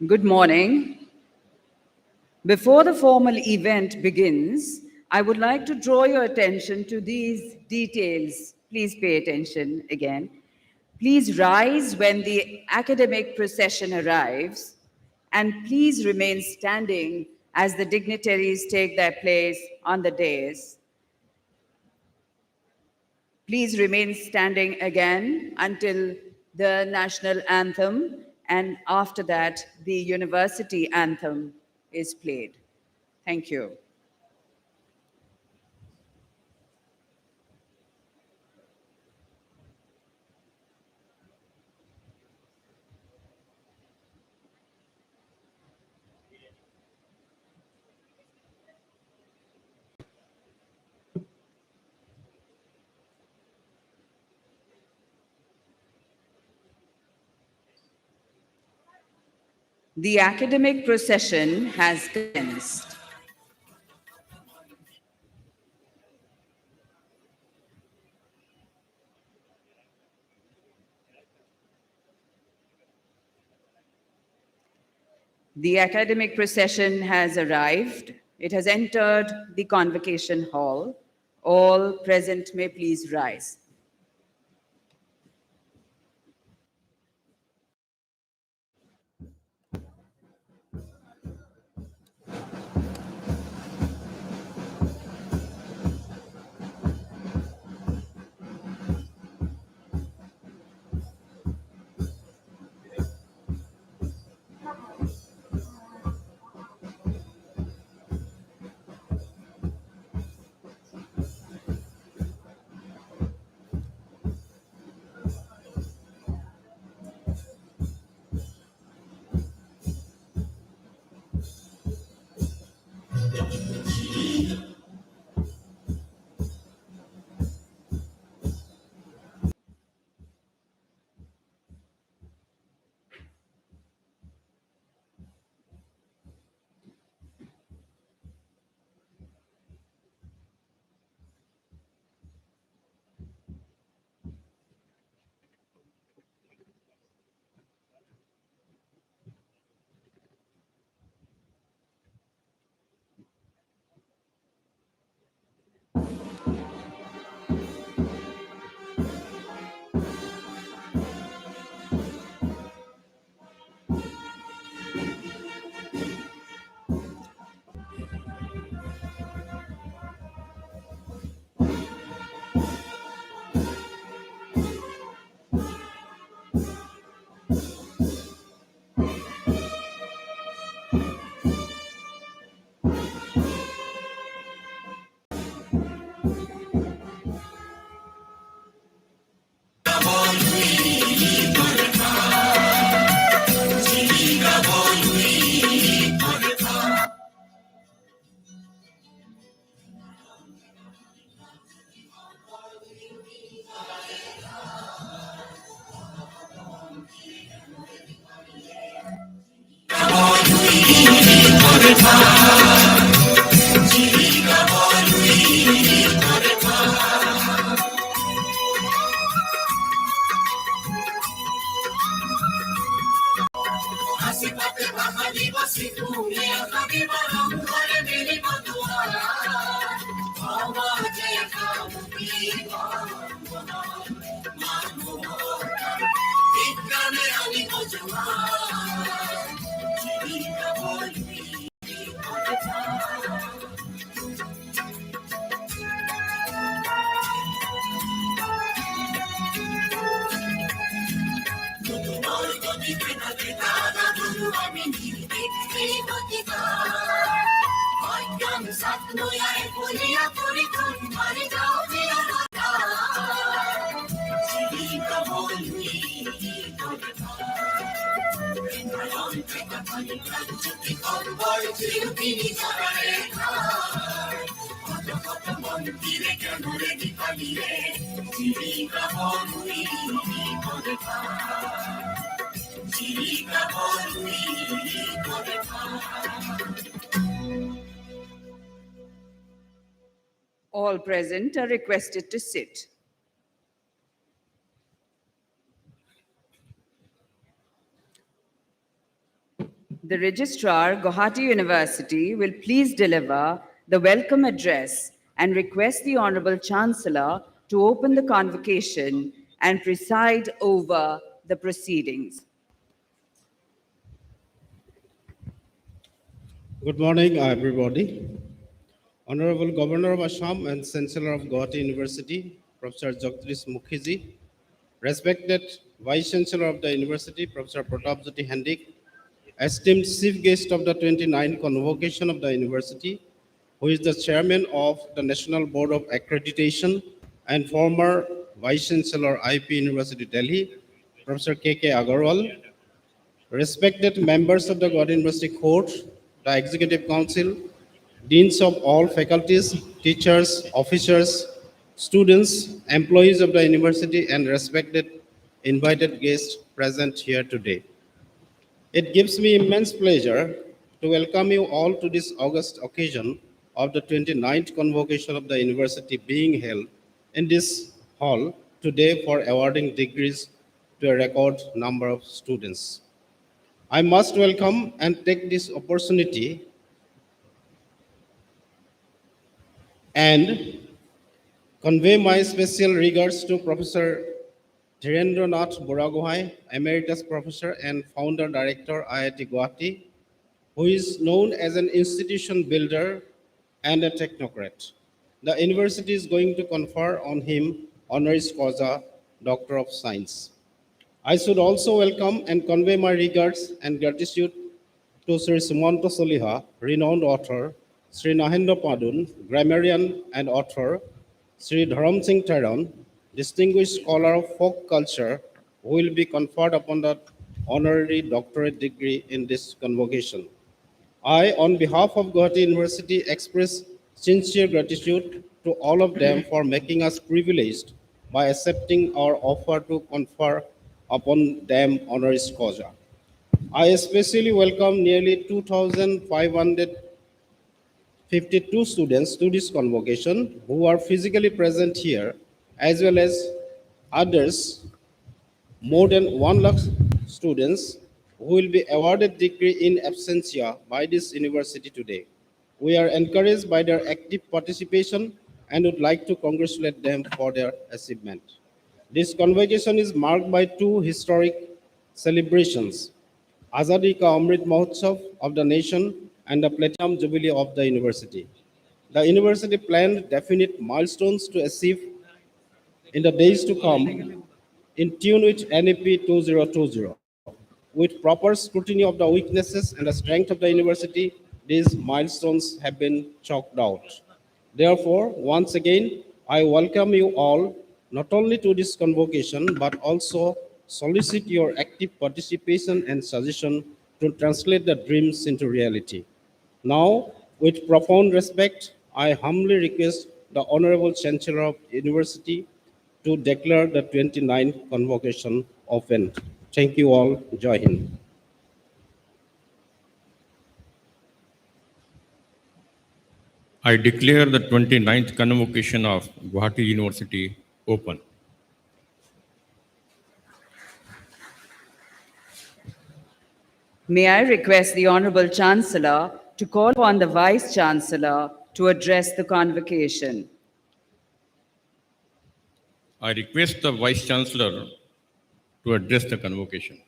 Good morning. Before the formal event begins, I would like to draw your attention to these details. Please pay attention again. Please rise when the academic procession arrives, and please remain standing as the dignitaries take their place on the dais. Please remain standing again until the national anthem, and after that, the university anthem is played. Thank you. The academic procession has commenced. The academic procession has arrived. It has entered the Convocation Hall. All present may please rise. All present are requested to sit. the Registrar, Gauhati University, will please deliver the welcome address and request the Honourable Chancellor to open the convocation and preside over the proceedings. Good morning, everybody. Honorable Governor of Assam and Chancellor of Gauhati University, Professor Jagdish Mukhi, respected Vice Chancellor of the University, Professor Prof Jagdish, esteemed Chief Guest of the 29th Convocation of the University, who is the Chairman of the National Board of Accreditation and former Vice Chancellor IP University Delhi, Professor Kk Agarwal, respected members of the Gauhati University Court, the Executive Council, deans of all faculties, teachers, officers, students, employees of the university, and respected invited guests present here today. It gives me immense pleasure to welcome you all to this august occasion of the 29th Convocation of the University being held in this hall today for awarding degrees to a record number of students. I must welcome and take this opportunity and convey my special regards to Professor Dhirendranath Boragohai, Emeritus Professor and Founder Director IIT Ghati, who is known as an institution builder and a technocrat. The university is going to confer on him honoris causa Doctor of Science. I should also welcome and convey my regards and gratitude to Sri Sumanto Soliha, renowned author, Sri Nahendra Padun, grammarian and author, Sri Dharam Singh Taran, distinguished scholar of folk culture, who will be conferred upon the honorary doctorate degree in this convocation. I, on behalf of Gauhati University, express sincere gratitude to all of them for making us privileged by accepting our offer to confer upon them honoris causa. I especially welcome nearly 2,552 students to this convocation who are physically present here, as well as others, more than 1 lakh students who will be awarded degree in absentia by this university today. We are encouraged by their active participation and would like to congratulate them for their achievement. This convocation is marked by two historic celebrations: Azadi Ka Amrit Mahotsav of the nation and the Platinum Jubilee of the university. The university planned definite milestones to achieve in the days to come in tune with NEP 2020. With proper scrutiny of the weaknesses and the strength of the university, these milestones have been chalked out. Therefore, once again, I welcome you all not only to this convocation, but also solicit your active participation and suggestion to translate the dreams into reality. Now, with profound respect, I humbly request the Honorable Chancellor of University to declare the 29th convocation open. Thank you all. Jai Hind. I declare the 29th Convocation of Gauhati University open. May I request the Honourable Chancellor to call upon the Vice Chancellor to address the convocation. I request the Vice Chancellor to address the convocation.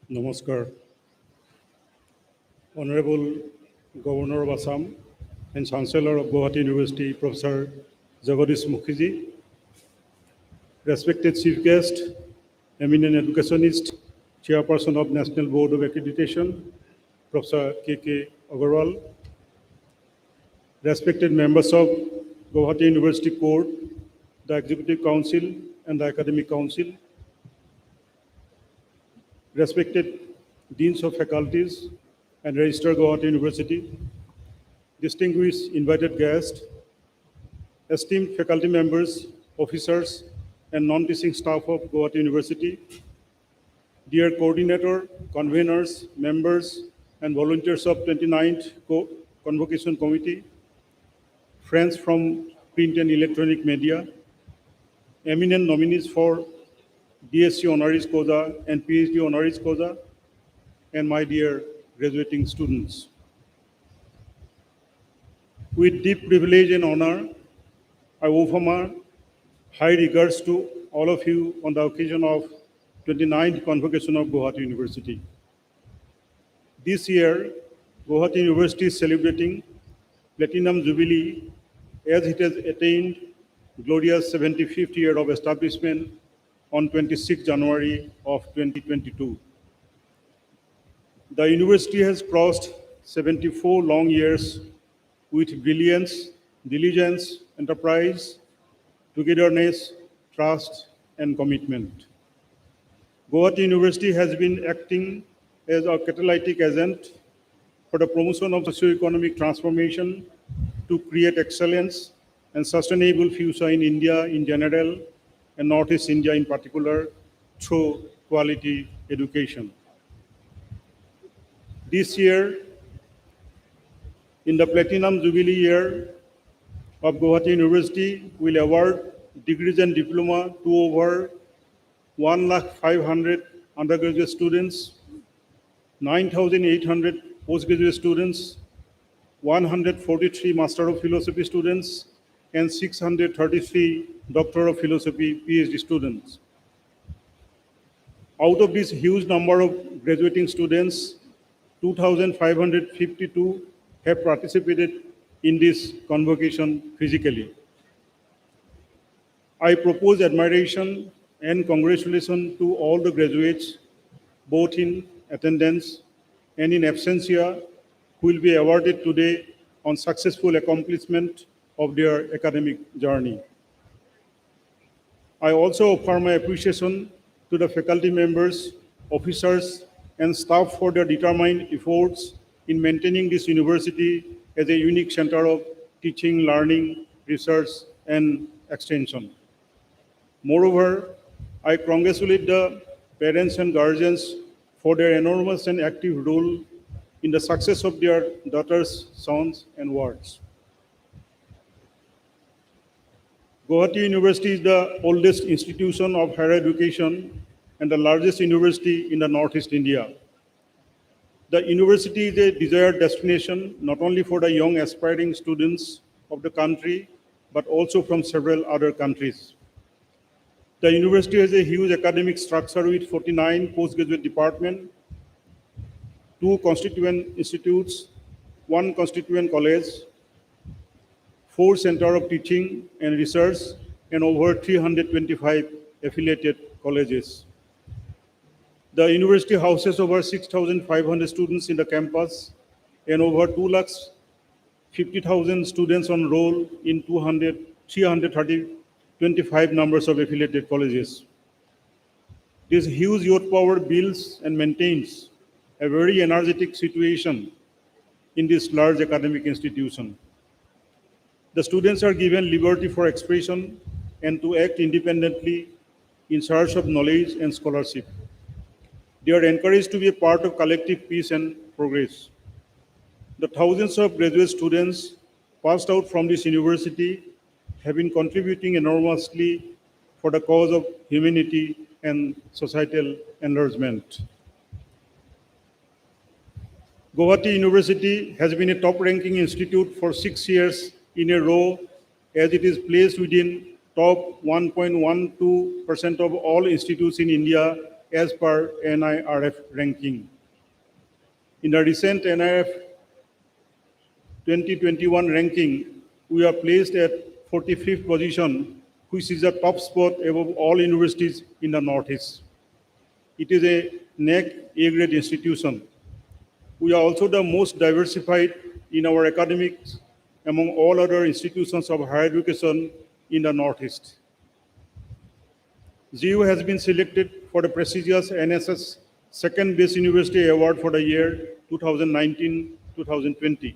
Namaskar. Honorable Governor of Assam and Chancellor of Gauhati University, Professor Jagdish Mukhi, respected Chief Guest, eminent educationist, Chairperson of National Board of Accreditation, Professor Kk Agarwal, respected members of Gauhati University Court, the Executive Council and the Academic Council, respected deans of faculties and registered Gauhati University, distinguished invited guests, esteemed faculty members, officers, and non-teaching staff of Gauhati University, dear coordinator, conveners, members, and volunteers of 29th Convocation Committee, friends from print and electronic media, eminent nominees for DSc honoris causa and PhD honoris causa, and my dear graduating students. With deep privilege and honor, I offer my high regards to all of you on the occasion of 29th Convocation of Gauhati University. This year, Gauhati University is celebrating Platinum Jubilee as it has attained glorious 75th year of establishment on 26 January of 2022. The university has crossed 74 long years with brilliance, diligence, enterprise, togetherness, trust, and commitment. Gauhati University has been acting as a catalytic agent for the promotion of socio-economic transformation to create excellence and sustainable future in India in general and Northeast India in particular through quality education. This year, in the Platinum Jubilee year of Gauhati University, will award degrees and diploma to over 1,500,000 undergraduate students, 9,800 postgraduate students, 143 Master of Philosophy students, and 633 Doctor of Philosophy PhD students. Out of this huge number of graduating students, 2,552 have participated in this convocation physically. I propose admiration and congratulations to all the graduates, both in attendance and in absentia, who will be awarded today on successful accomplishment of their academic journey. I also offer my appreciation to the faculty members, officers, and staff for their determined efforts in maintaining this university as a unique center of teaching, learning, research, and extension. Moreover, I congratulate the parents and guardians for their enormous and active role in the success of their daughters, sons, and wards. Gauhati University is the oldest institution of higher education and the largest university in the Northeast India. The university is a desired destination not only for the young aspiring students of the country, but also from several other countries. The university has a huge academic structure with 49 postgraduate departments, 2 constituent institutes, 1 constituent college, 4 centers of teaching and research, and over 325 affiliated colleges. The university houses over 6,500 students in the campus and over 250,000 students on roll in 325 numbers of affiliated colleges. This huge youth power builds and maintains a very energetic situation in this large academic institution. The students are given liberty for expression and to act independently in search of knowledge and scholarship. They are encouraged to be a part of collective peace and progress. The thousands of graduate students passed out from this university have been contributing enormously for the cause of humanity and societal enlargement. Gauhati University has been a top-ranking institute for 6 years in a row, as it is placed within top 1.12% of all institutes in India as per NIRF ranking. In the recent NIRF 2021 ranking, we are placed at 45th position, which is the top spot above all universities in the Northeast. It is a NAC A-grade institution. We are also the most diversified in our academics among all other institutions of higher education in the Northeast. GU has been selected for the prestigious NSS Second Best University Award for the year 2019-2020.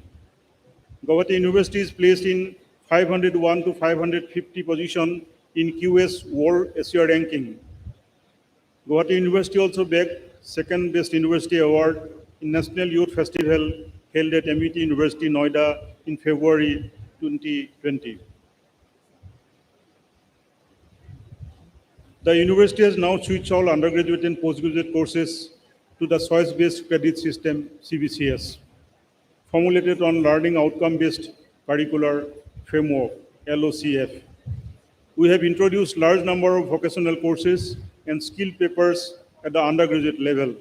Gauhati University is placed in 501 to 550 position in QS World Asia ranking. Gauhati University also bagged Second Best University Award in National Youth Festival held at MIT University, Noida in February 2020. The university has now switched all undergraduate and postgraduate courses to the choice-based credit system, CBCS, formulated on learning outcome-based curricular framework, LOCF. We have introduced large number of vocational courses and skill papers at the undergraduate level.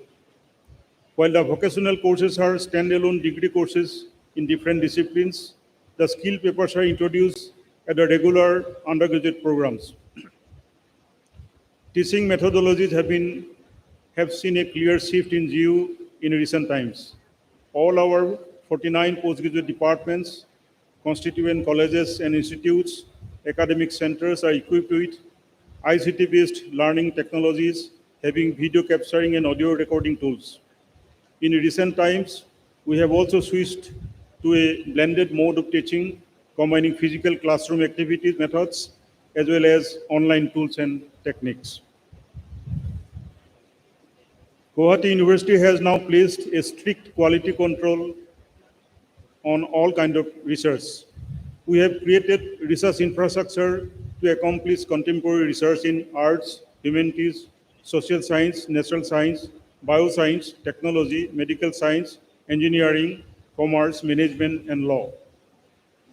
While the vocational courses are standalone degree courses in different disciplines, the skill papers are introduced at the regular undergraduate programs. Teaching methodologies have seen a clear shift in GU in recent times. All our 49 postgraduate departments, constituent colleges and institutes, academic centers are equipped with ICT-based learning technologies, having video capturing and audio recording tools. In recent times, we have also switched to a blended mode of teaching, combining physical classroom activities methods as well as online tools and techniques. Gauhati University has now placed a strict quality control on all kinds of research. We have created research infrastructure to accomplish contemporary research in arts, humanities, social science, natural science, bioscience, technology, medical science, engineering, commerce, management, and law.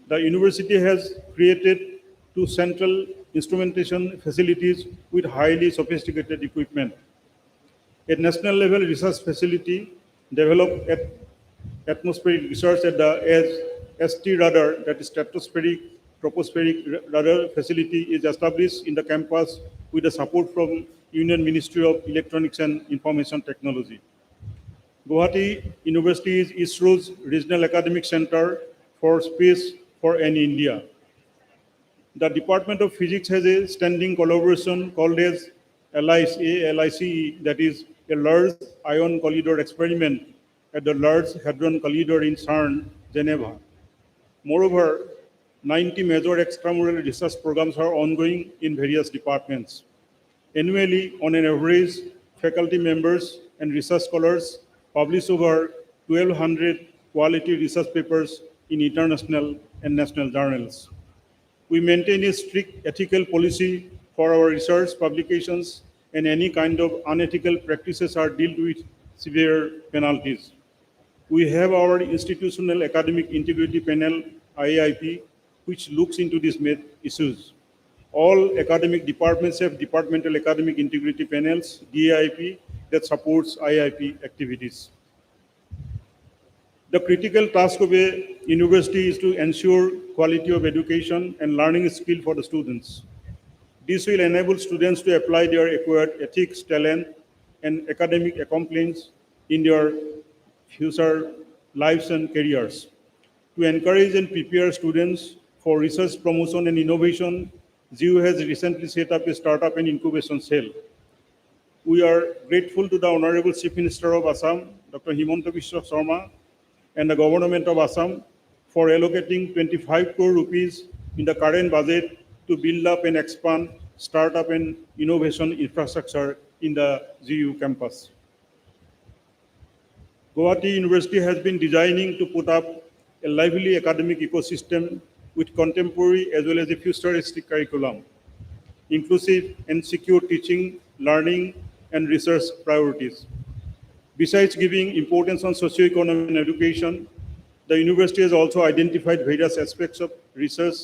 The university has created 2 central instrumentation facilities with highly sophisticated equipment. A national level research facility developed at atmospheric research at the ST radar, that is stratospheric tropospheric radar facility, is established in the campus with the support from Union Ministry of Electronics and Information Technology. Gauhati University is ISRO's regional academic center for space for India. The Department of Physics has a standing collaboration called as LICE, that is a Large Ion Collider Experiment at the Large Hadron Collider in CERN, Geneva. Moreover, 90 major extramural research programs are ongoing in various departments. Annually, on an average, faculty members and research scholars publish over 1,200 quality research papers in international and national journals. We maintain a strict ethical policy for our research publications, and any kind of unethical practices are dealt with severe penalties. We have our Institutional Academic Integrity Panel, IAIP, which looks into these issues. All academic departments have Departmental Academic Integrity Panels, DAIP, that supports IAIP activities. The critical task of a university is to ensure quality of education and learning skill for the students. This will enable students to apply their acquired ethics, talent, and academic accomplishments in their future lives and careers. To encourage and prepare students for research promotion and innovation, GU has recently set up a startup and incubation cell. We are grateful to the Honourable Chief Minister of Assam, Dr. Himanta Biswa Sharma, and the Government of Assam for allocating 25 crore rupees in the current budget to build up and expand startup and innovation infrastructure in the GU campus. Gauhati University has been designing to put up a lively academic ecosystem with contemporary as well as a futuristic curriculum, inclusive and secure teaching, learning, and research priorities. Besides giving importance on socioeconomic and education, the university has also identified various aspects of research,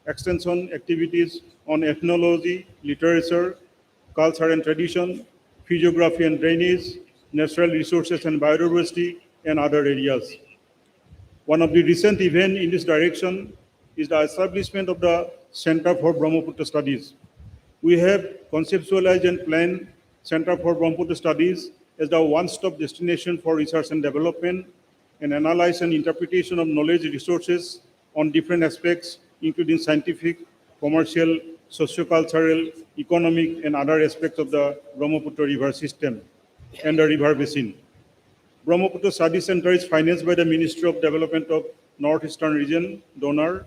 extension activities on ethnology, literature, culture and tradition, physiography and drainage, natural resources and biodiversity, and other areas. One of the recent events in this direction is the establishment of the Center for Brahmaputra Studies. We have conceptualized and planned Center for Brahmaputra Studies as the one-stop destination for research and development and analysis and interpretation of knowledge resources on different aspects, including scientific, commercial, socio-cultural, economic, and other aspects of the Brahmaputra river system and the river basin. Brahmaputra Study Center is financed by the Ministry of Development of Northeastern Region, donor,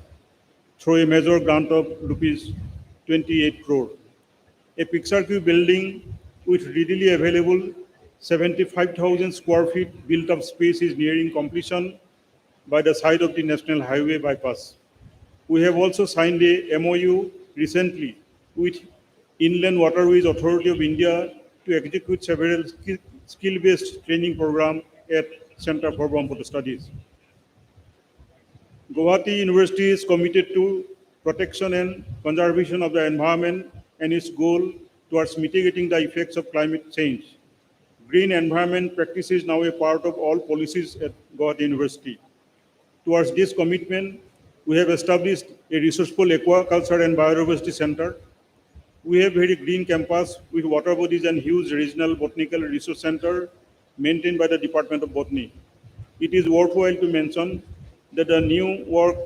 through a major grant of rupees 28 crore. A picture-queue building with readily available 75,000 square feet built-up space is nearing completion by the side of the National Highway bypass. We have also signed a MOU recently with Inland Waterways Authority of India to execute several skill-based training programs at Center for Brahmaputra Studies. Gauhati University is committed to protection and conservation of the environment and its goal towards mitigating the effects of climate change. Green environment practice is now a part of all policies at Gauhati University. Towards this commitment, we have established a resourceful aquaculture and biodiversity center. We have very green campus with water bodies and huge regional botanical resource center maintained by the Department of Botany. It is worthwhile to mention that the new work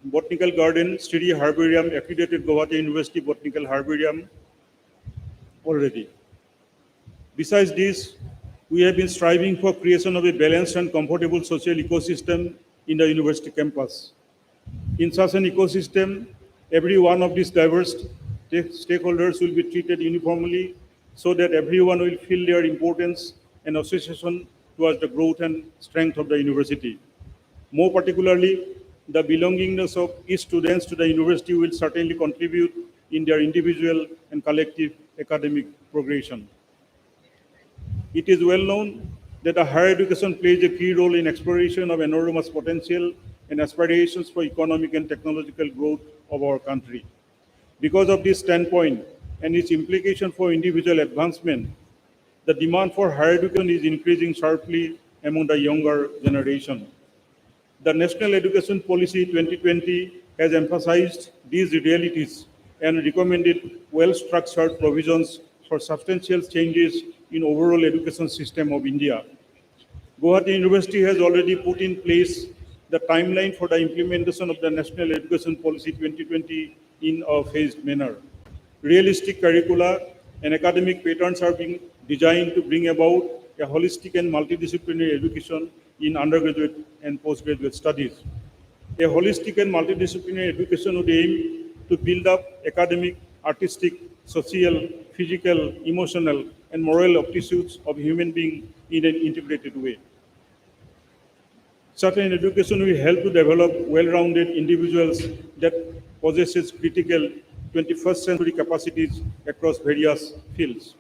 Botanical Garden Study Herbarium accredited Gauhati University Botanical Herbarium already. Besides this, we have been striving for creation of a balanced and comfortable social ecosystem in the university campus. In such an ecosystem, every one of these diverse stakeholders will be treated uniformly so that everyone will feel their importance and association towards the growth and strength of the university. More particularly, the belongingness of each students to the university will certainly contribute in their individual and collective academic progression. It is well known that higher education plays a key role in exploration of enormous potential and aspirations for economic and technological growth of our country. Because of this standpoint and its implication for individual advancement, the demand for higher education is increasing sharply among the younger generation. The National Education Policy 2020 has emphasized these realities and recommended well-structured provisions for substantial changes in overall education system of India. Gauhati University has already put in place the timeline for the implementation of the National Education Policy 2020 in a phased manner. Realistic curricula and academic patterns are being designed to bring about a holistic and multidisciplinary education in undergraduate and postgraduate studies. A holistic and multidisciplinary education would aim to build up academic, artistic, social, physical, emotional, and moral aptitudes of human beings in an integrated way. Such an education will help to develop well-rounded individuals that possesses critical 21st century capacities across various fields.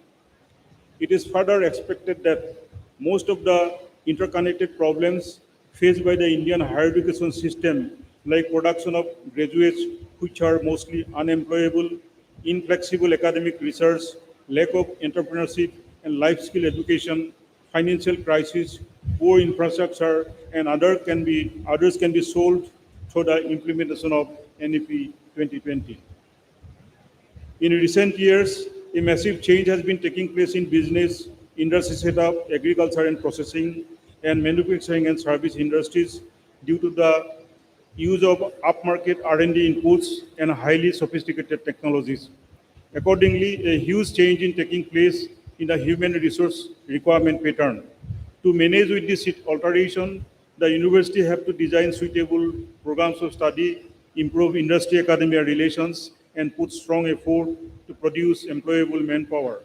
It is further expected that most of the interconnected problems faced by the Indian higher education system, like production of graduates which are mostly unemployable, inflexible academic research, lack of entrepreneurship and life skill education, financial crisis, poor infrastructure, and others can be solved through the implementation of NEP 2020. In recent years, a massive change has been taking place in business, industry setup, agriculture and processing, and manufacturing and service industries due to the use of upmarket R&D inputs and highly sophisticated technologies. Accordingly, a huge change is taking place in the human resource requirement pattern. To manage with this alteration, the university have to design suitable programs of study, improve industry-academia relations, and put strong effort to produce employable manpower.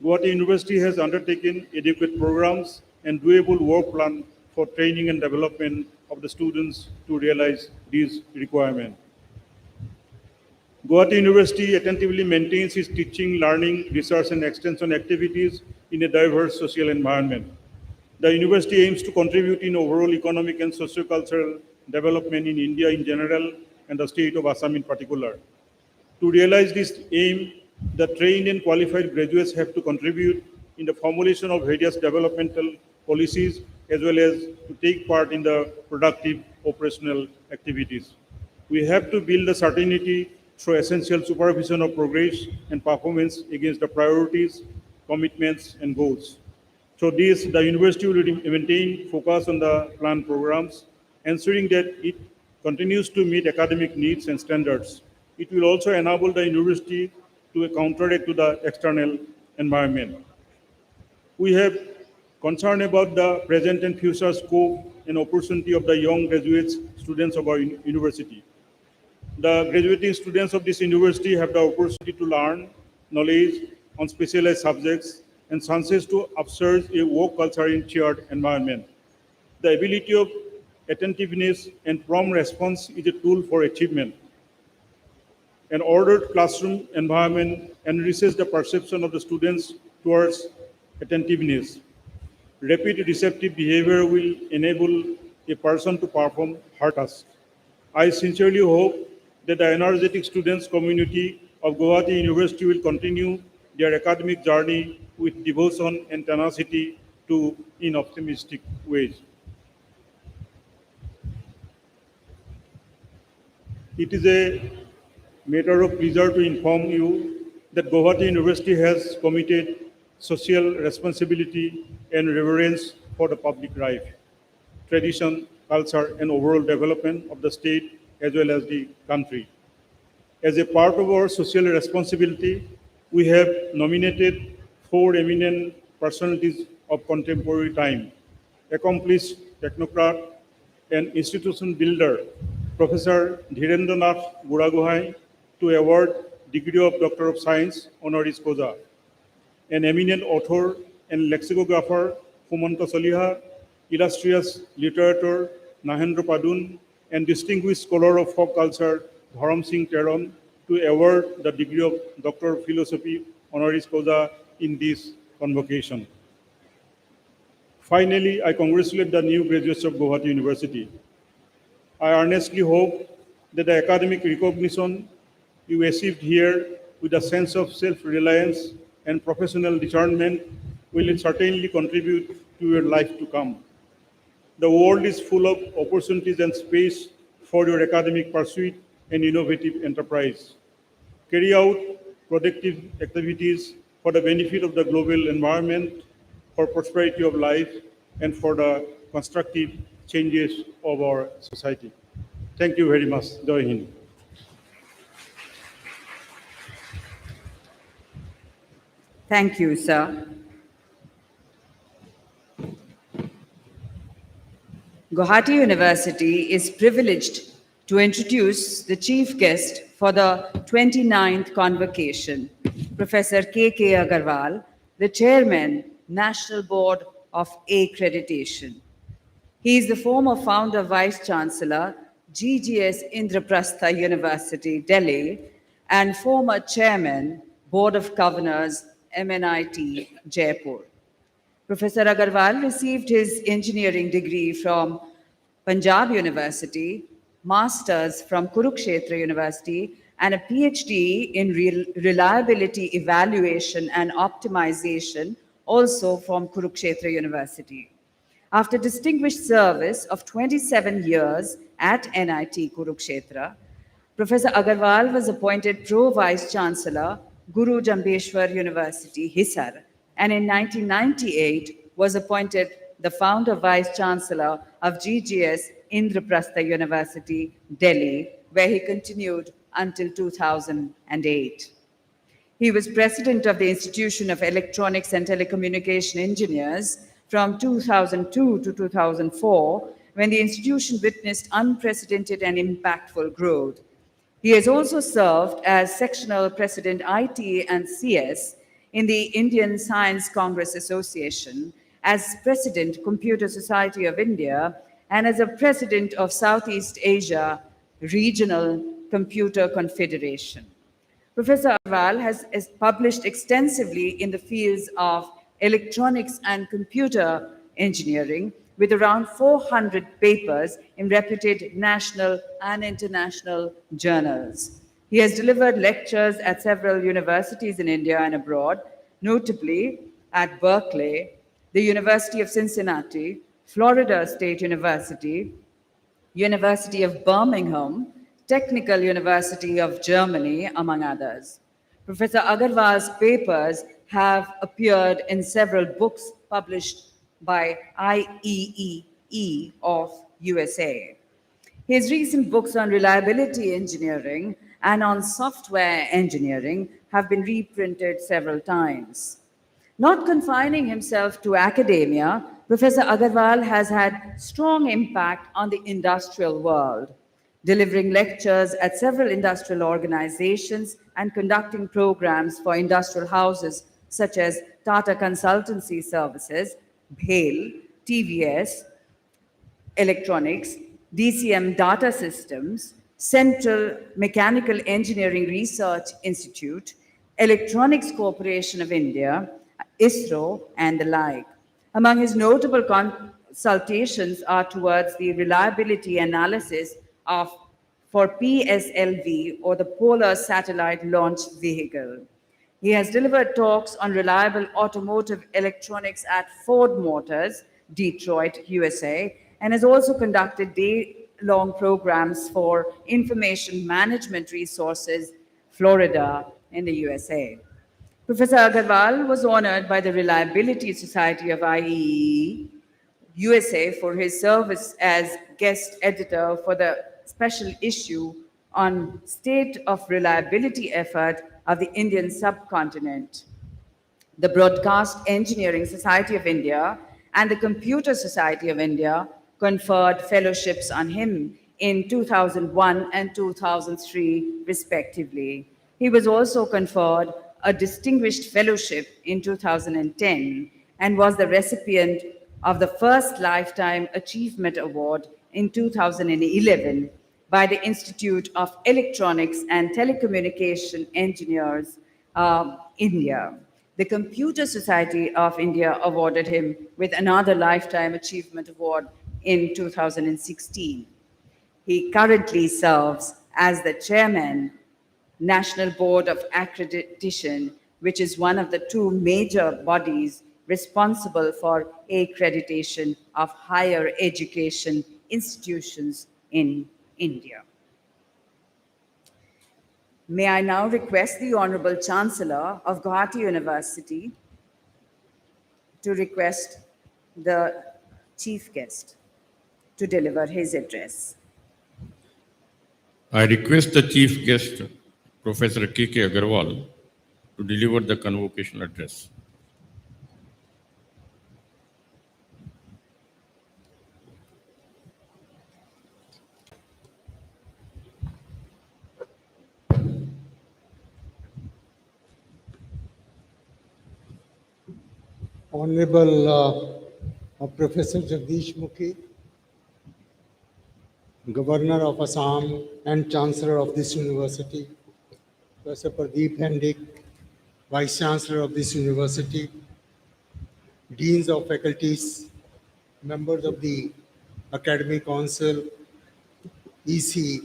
Gauhati University has undertaken adequate programs and doable work plan for training and development of the students to realize these requirements. Gauhati University attentively maintains its teaching, learning, research, and extension activities in a diverse social environment. The university aims to contribute in overall economic and socio-cultural development in India in general and the state of Assam in particular. To realize this aim, the trained and qualified graduates have to contribute in the formulation of various developmental policies as well as to take part in the productive operational activities. We have to build the certainty through essential supervision of progress and performance against the priorities, commitments, and goals. Through this, the university will maintain focus on the planned programs, ensuring that it continues to meet academic needs and standards. It will also enable the university to counteract to the external environment. We have concern about the present and future scope and opportunity of the young graduates, students of our university. The graduating students of this university have the opportunity to learn knowledge on specialized subjects and chances to observe a work culture in shared environment. The ability of attentiveness and prompt response is a tool for achievement. An ordered classroom environment enriches the perception of the students towards attentiveness. Rapid receptive behavior will enable a person to perform her task. I sincerely hope that the energetic students community of Gauhati University will continue their academic journey with devotion and tenacity in optimistic ways. It is a matter of pleasure to inform you that Gauhati University has committed social responsibility and reverence for the public life, tradition, culture, and overall development of the state as well as the country. As a part of our social responsibility, we have nominated 4 eminent personalities of contemporary time: accomplished technocrat and institution builder, Professor Dhirendranath Buragohai, to award degree of Doctor of Science honoris causa; an eminent author and lexicographer, Humanta Saliha; illustrious literator, Nahendra Padun; and distinguished scholar of folk culture, Dharam Singh Teron, to award the degree of Doctor of Philosophy honoris causa in this convocation. Finally, I congratulate the new graduates of Gauhati University. I earnestly hope that the academic recognition you achieved here with a sense of self-reliance and professional discernment will certainly contribute to your life to come. The world is full of opportunities and space for your academic pursuit and innovative enterprise. Carry out productive activities for the benefit of the global environment, for prosperity of life, and for the constructive changes of our society. Thank you very much. Jai Hind. Thank you, sir. Gauhati University is privileged to introduce the chief guest for the 29th Convocation, Professor Kk Agarwal, the Chairman, National Board of Accreditation. He is the former founder Vice Chancellor, GGS Indraprastha University, Delhi, and former Chairman, Board of Governors, MNIT, Jaipur. Professor Agarwal received his engineering degree from Punjab University, Masters from Kurukshetra University, and a PhD in Reliability Evaluation and Optimization, also from Kurukshetra University. After distinguished service of 27 years at NIT Kurukshetra, Professor Agarwal was appointed Pro-Vice Chancellor, Guru Jambheshwar University, Hisar, and in 1998 was appointed the founder Vice Chancellor of GGS Indraprastha University, Delhi, where he continued until 2008. He was president of the Institution of Electronics and Telecommunication Engineers from 2002 to 2004, when the institution witnessed unprecedented and impactful growth. He has also served as sectional president IT and CS in the Indian Science Congress Association, as president Computer Society of India, and as a president of Southeast Asia Regional Computer Confederation. Professor Agarwal has published extensively in the fields of electronics and computer engineering, with around 400 papers in reputed national and international journals. He has delivered lectures at several universities in India and abroad, notably at Berkeley, the University of Cincinnati, Florida State University, University of Birmingham, Technical University of Germany, among others. Professor Agarwal's papers have appeared in several books published by IEEE of USA. His recent books on reliability engineering and on software engineering have been reprinted several times. Not confining himself to academia, Professor Agarwal has had strong impact on the industrial world, delivering lectures at several industrial organizations and conducting programs for industrial houses such as Tata Consultancy Services, BHEL, TVS, Electronics, DCM Data Systems, Central Mechanical Engineering Research Institute, Electronics Corporation of India, ISRO, and the like. Among his notable consultations are towards the reliability analysis of for PSLV, or the Polar Satellite Launch Vehicle. He has delivered talks on reliable automotive electronics at Ford Motors, Detroit, USA, and has also conducted day-long programs for information management resources, Florida, in the USA. Professor Agarwal was honored by the Reliability Society of IEEE USA for his service as guest editor for the special issue on state of reliability effort of the Indian subcontinent. The Broadcast Engineering Society of India and the Computer Society of India conferred fellowships on him in 2001 and 2003, respectively. He was also conferred a Distinguished Fellowship in 2010 and was the recipient of the first Lifetime Achievement Award in 2011 by the Institute of Electronics and Telecommunication Engineers, India. The Computer Society of India awarded him with another Lifetime Achievement Award in 2016. He currently serves as the chairman, National Board of Accreditation, which is one of the two major bodies responsible for accreditation of higher education institutions in India. May I now request the Honourable Chancellor of Gauhati University to request the chief guest to deliver his address. I request the chief guest, Professor Kk Agarwal, to deliver the convocation address. Honorable Professor Jagdish Mukhi, Governor of Assam and Chancellor of this university, Professor Pradeep Hendik, Vice Chancellor of this university, Deans of Faculties, members of the Academic Council, EC,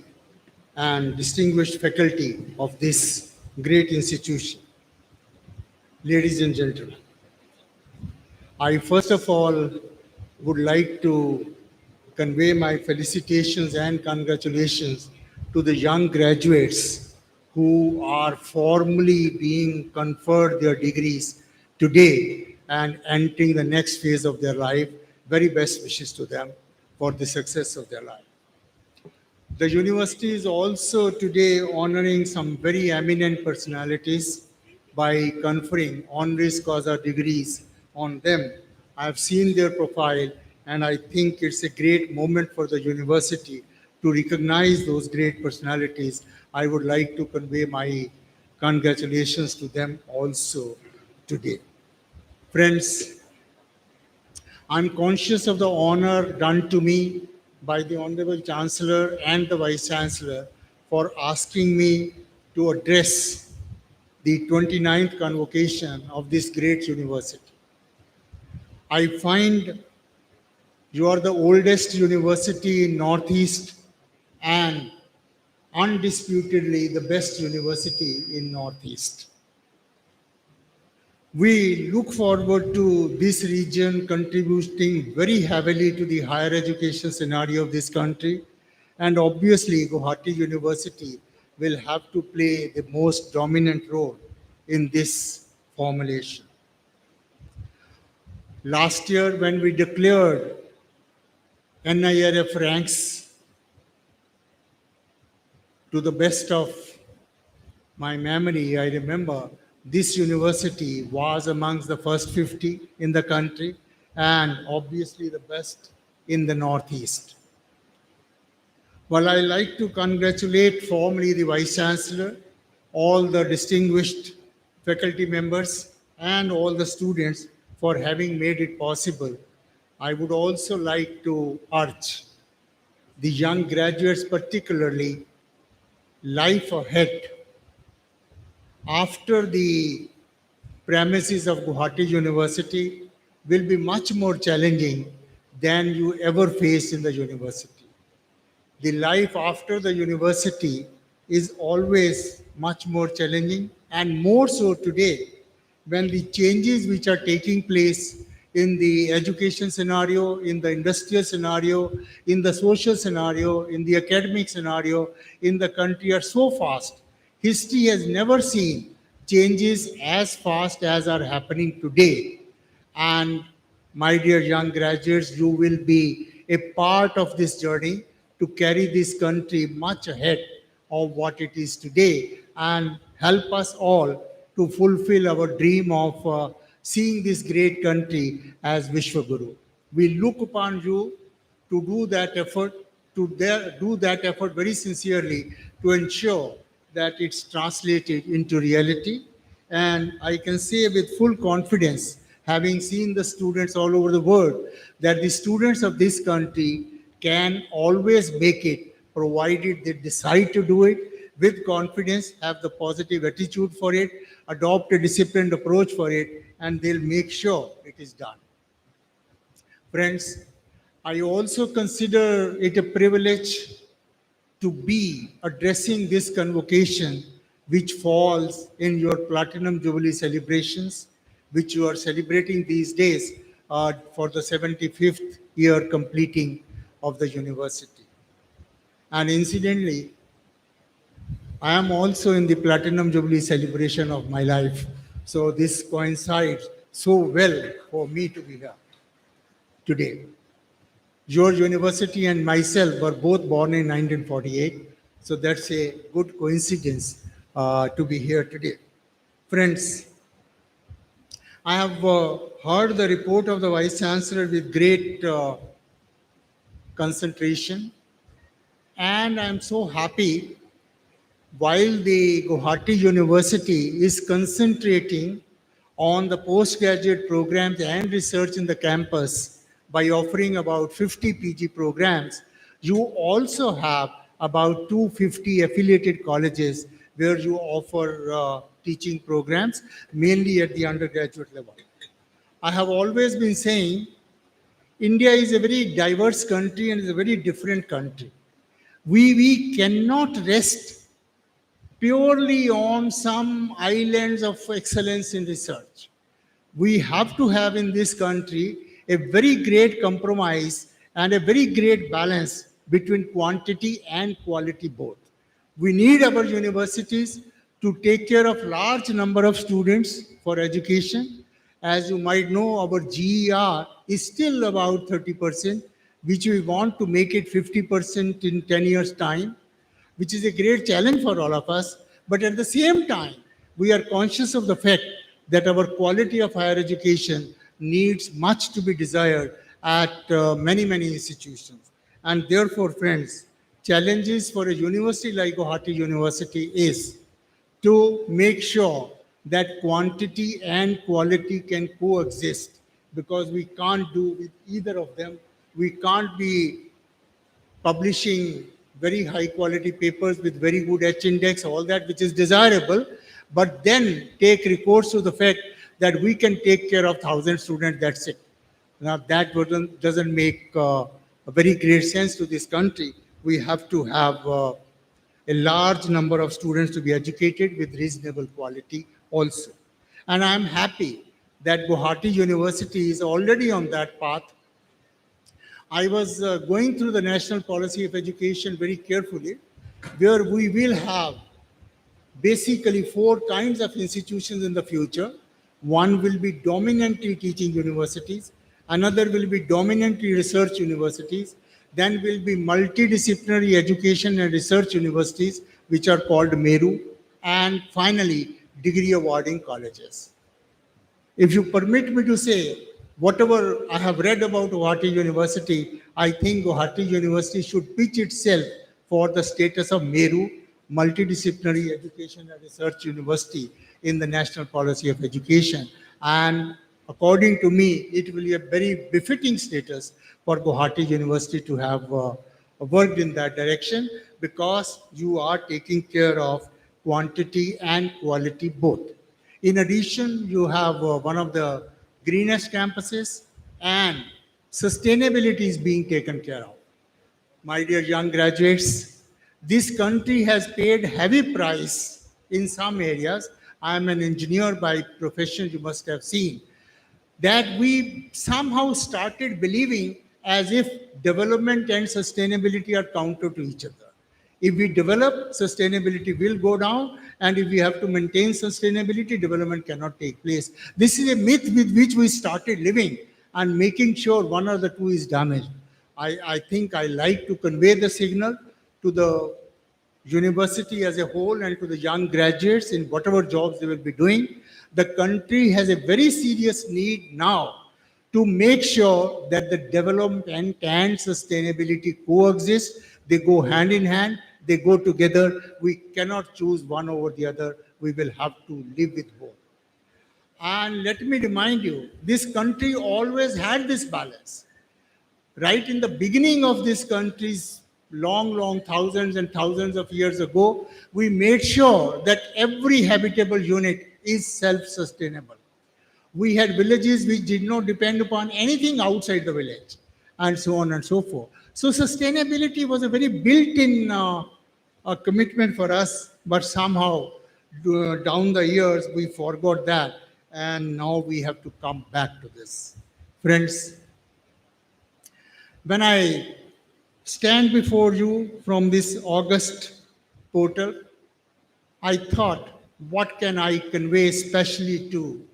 and distinguished faculty of this great institution. Ladies and gentlemen, I first of all would like to convey my felicitations and congratulations to the young graduates who are formally being conferred their degrees today and entering the next phase of their life. Very best wishes to them for the success of their life. The university is also today honoring some very eminent personalities by conferring honoris causa degrees on them. I have seen their profile, and I think it's a great moment for the university to recognize those great personalities. I would like to convey my congratulations to them also today. Friends, I'm conscious of the honor done to me by the Honorable Chancellor and the Vice Chancellor for asking me to address the 29th convocation of this great university. I find you are the oldest university in Northeast and undisputedly the best university in Northeast. We look forward to this region contributing very heavily to the higher education scenario of this country, and obviously Gauhati University will have to play the most dominant role in this formulation. Last year, when we declared NIRF ranks, to the best of my memory, I remember this university was amongst the first 50 in the country and obviously the best in the Northeast. Well, I like to congratulate formally the Vice Chancellor, all the distinguished faculty members, and all the students for having made it possible. I would also like to urge the young graduates particularly life ahead after the premises of Gauhati University will be much more challenging than you ever faced in the university. The life after the university is always much more challenging, and more so today when the changes which are taking place in the education scenario, in the industrial scenario, in the social scenario, in the academic scenario in the country are so fast. History has never seen changes as fast as are happening today. And my dear young graduates, you will be a part of this journey to carry this country much ahead of what it is today and help us all to fulfill our dream of seeing this great country as Vishwaguru. We look upon you to do that effort, do that effort very sincerely to ensure that it's translated into reality. And I can say with full confidence, having seen the students all over the world, that the students of this country can always make it, provided they decide to do it with confidence, have the positive attitude for it, adopt a disciplined approach for it, and they'll make sure it is done. Friends, I also consider it a privilege to be addressing this convocation, which falls in your Platinum Jubilee celebrations, which you are celebrating these days for the 75th year completing of the university. And incidentally, I am also in the Platinum Jubilee celebration of my life. So this coincides so well for me to be here today. Your university and myself were both born in 1948. So that's a good coincidence to be here today. Friends, I have heard the report of the Vice Chancellor with great concentration. And I'm so happy while the Gauhati University is concentrating on the postgraduate programs and research in the campus by offering about 50 PG programs, you also have about 250 affiliated colleges where you offer teaching programs, mainly at the undergraduate level. I have always been saying India is a very diverse country and is a very different country. We cannot rest purely on some islands of excellence in research. We have to have in this country a very great compromise and a very great balance between quantity and quality both. We need our universities to take care of large number of students for education. As you might know, our GER is still about 30%, which we want to make it 50% in 10 years' time, which is a great challenge for all of us. But at the same time, we are conscious of the fact that our quality of higher education needs much to be desired at many, many institutions. And therefore, friends, challenges for a university like Gauhati University is to make sure that quantity and quality can coexist, because we can't do with either of them. We can't be publishing very high quality papers with very good H-index, all that which is desirable, but then take recourse to the fact that we can take care of 1,000 students, that's it. Now that doesn't make a very great sense to this country. We have to have a large number of students to be educated with reasonable quality also. And I'm happy that Gauhati University is already on that path. I was going through the National Policy of Education very carefully, where we will have basically 4 kinds of institutions in the future. One will be dominantly teaching universities, another will be dominantly research universities, then will be multidisciplinary education and research universities, which are called MERU, and finally, degree awarding colleges. If you permit me to say, whatever I have read about Gauhati University, I think Gauhati University should pitch itself for the status of MERU, Multidisciplinary Education and Research University in the National Policy of Education. And according to me, it will be a very befitting status for Gauhati University to have worked in that direction, because you are taking care of quantity and quality both. In addition, you have one of the greenest campuses, and sustainability is being taken care of. My dear young graduates, this country has paid heavy price in some areas. I am an engineer by profession, you must have seen, that we somehow started believing as if development and sustainability are counter to each other. If we develop, sustainability will go down, and if we have to maintain sustainability, development cannot take place. This is a myth with which we started living and making sure one or the two is damaged. I think I like to convey the signal to the university as a whole and to the young graduates in whatever jobs they will be doing. The country has a very serious need now to make sure that the development and sustainability coexist. They go hand in hand, they go together. We cannot choose one over the other. We will have to live with both. And let me remind you, this country always had this balance. Right in the beginning of this country's long thousands and thousands of years ago, we made sure that every habitable unit is self-sustainable. We had villages which did not depend upon anything outside the village, and so on and so forth. So sustainability was a very built-in commitment for us, but somehow down the years we forgot that, and now we have to come back to this. Friends, when I stand before you from this August portal, I thought, what can I convey especially to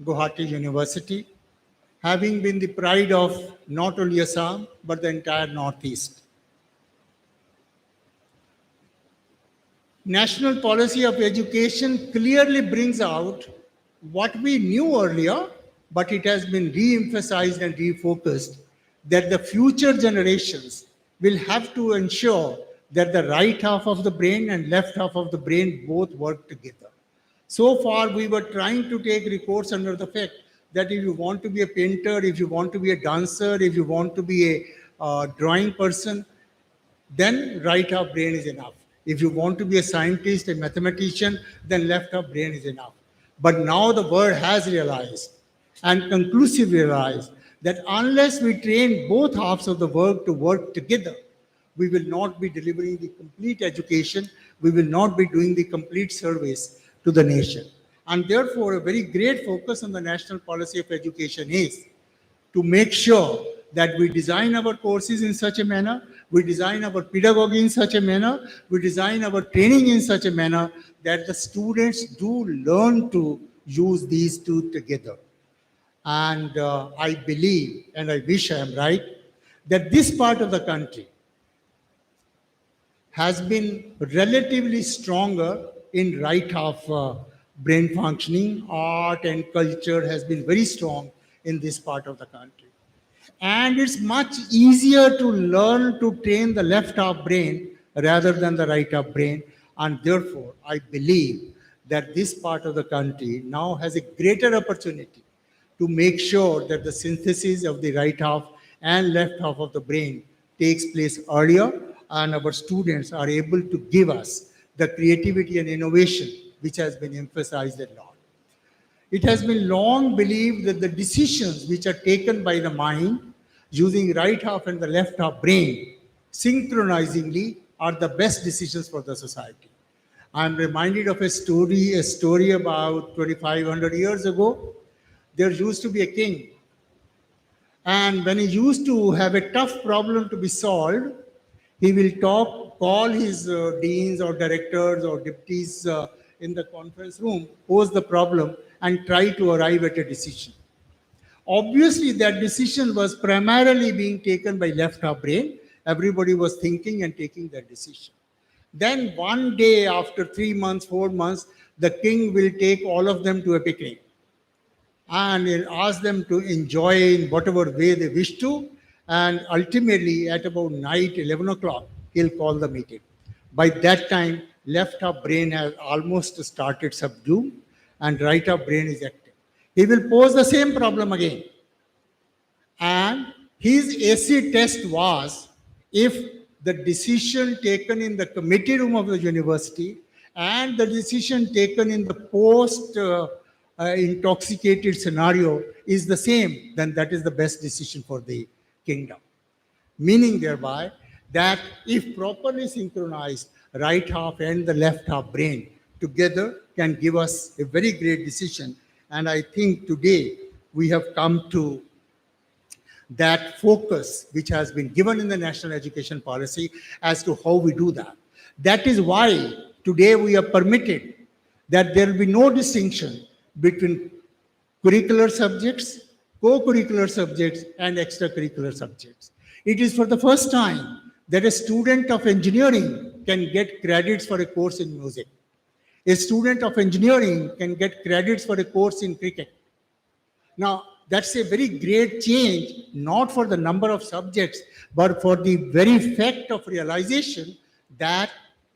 Gauhati University, having been the pride of not only Assam, but the entire Northeast. National policy of education clearly brings out what we knew earlier, but it has been re-emphasized and refocused, that the future generations will have to ensure that the right half of the brain and left half of the brain both work together. So far, we were trying to take recourse under the fact that if you want to be a painter, if you want to be a dancer, if you want to be a drawing person, then right half brain is enough. If you want to be a scientist, a mathematician, then left half brain is enough. But now the world has realized and conclusively realized that unless we train both halves of the work to work together, we will not be delivering the complete education, we will not be doing the complete service to the nation. And therefore, a very great focus on the national policy of education is to make sure that we design our courses in such a manner, we design our pedagogy in such a manner, we design our training in such a manner that the students do learn to use these two together. And I believe, and I wish I am right, that this part of the country has been relatively stronger in right half brain functioning. Art and culture has been very strong in this part of the country. And it's much easier to learn to train the left half brain rather than the right half brain. And therefore, I believe that this part of the country now has a greater opportunity to make sure that the synthesis of the right half and left half of the brain takes place earlier, and our students are able to give us the creativity and innovation which has been emphasized a lot. It has been long believed that the decisions which are taken by the mind using right half and the left half brain synchronizingly are the best decisions for the society. I'm reminded of a story about 2,500 years ago. There used to be a king, and when he used to have a tough problem to be solved, he will call his deans or directors or deputies in the conference room, pose the problem, and try to arrive at a decision. Obviously, that decision was primarily being taken by left half brain. Everybody was thinking and taking that decision. Then one day, after 3 months, 4 months, the king will take all of them to a picnic and he'll ask them to enjoy in whatever way they wish to. And ultimately, at about night, 11 o'clock, he'll call the meeting. By that time, left half brain has almost started subdued and right half brain is active. He will pose the same problem again. And his acid test was, if the decision taken in the committee room of the university and the decision taken in the post intoxicated scenario is the same, then that is the best decision for the kingdom. Meaning thereby that if properly synchronized, right half and the left half brain together can give us a very great decision. And I think today we have come to that focus which has been given in the national education policy as to how we do that. That is why today we are permitted that there will be no distinction between curricular subjects, co-curricular subjects, and extracurricular subjects. It is for the first time that a student of engineering can get credits for a course in music. A student of engineering can get credits for a course in cricket. Now, that's a very great change, not for the number of subjects, but for the very fact of realization that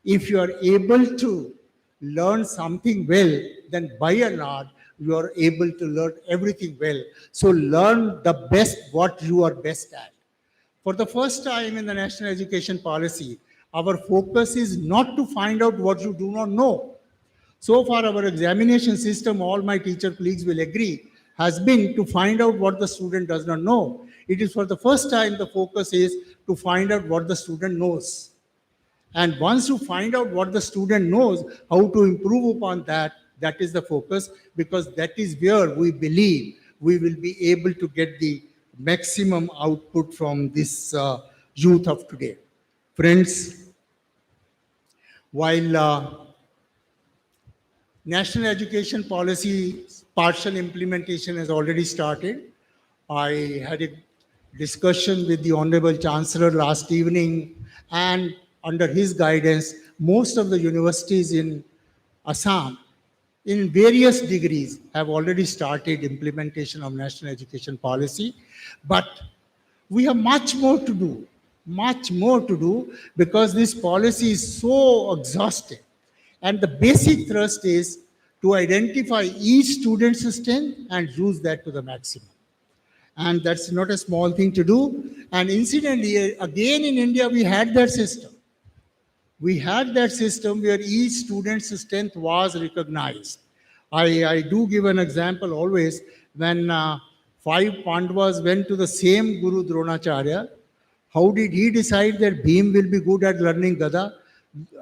if you are able to learn something well, then by and large, you are able to learn everything well. So learn the best what you are best at. For the first time in the national education policy, our focus is not to find out what you do not know. So far, our examination system, all my teacher colleagues will agree, has been to find out what the student does not know. It is for the first time the focus is to find out what the student knows. And once you find out what the student knows, how to improve upon that, that is the focus, because that is where we believe we will be able to get the maximum output from this youth of today. Friends, while national education policy partial implementation has already started, I had a discussion with the Honourable Chancellor last evening, and under his guidance, most of the universities in Assam, in various degrees, have already started implementation of national education policy. But we have much more to do, because this policy is so exhaustive. And the basic thrust is to identify each student's strength and use that to the maximum. And that's not a small thing to do. And incidentally, again in India, we had that system. We had that system where each student's strength was recognized. I do give an example always. When 5 Pandavas went to the same Guru Dronacharya, how did he decide that Bhim will be good at learning Gada,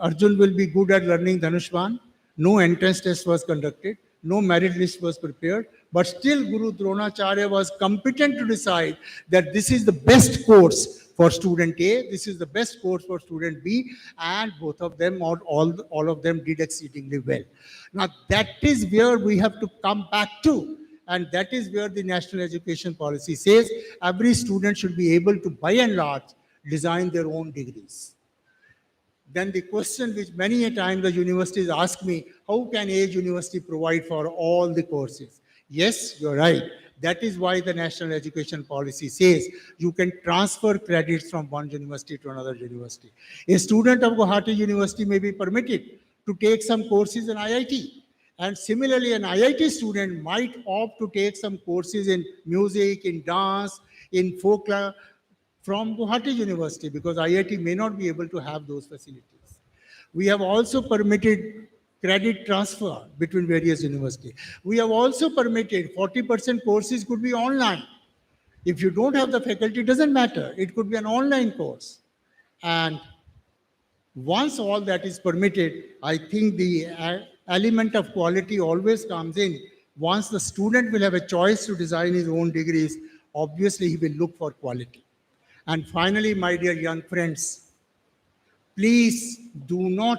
Arjun will be good at learning Dhanushban? No entrance test was conducted, no merit list was prepared, but still Guru Dronacharya was competent to decide that this is the best course for student A, this is the best course for student B, and both of them, or all of them did exceedingly well. Now that is where we have to come back to, and that is where the national education policy says every student should be able to, by and large, design their own degrees. Then the question which many a time the universities ask me, how can Age University provide for all the courses? Yes, you're right. That is why the national education policy says you can transfer credits from one university to another university. A student of Gauhati University may be permitted to take some courses in IIT. And similarly, an IIT student might opt to take some courses in music, in dance, in folklore, from Gauhati University, because IIT may not be able to have those facilities. We have also permitted credit transfer between various universities. We have also permitted 40% courses could be online. If you don't have the faculty, it doesn't matter. It could be an online course. And once all that is permitted, I think the element of quality always comes in. Once the student will have a choice to design his own degrees, obviously he will look for quality. And finally, my dear young friends, please do not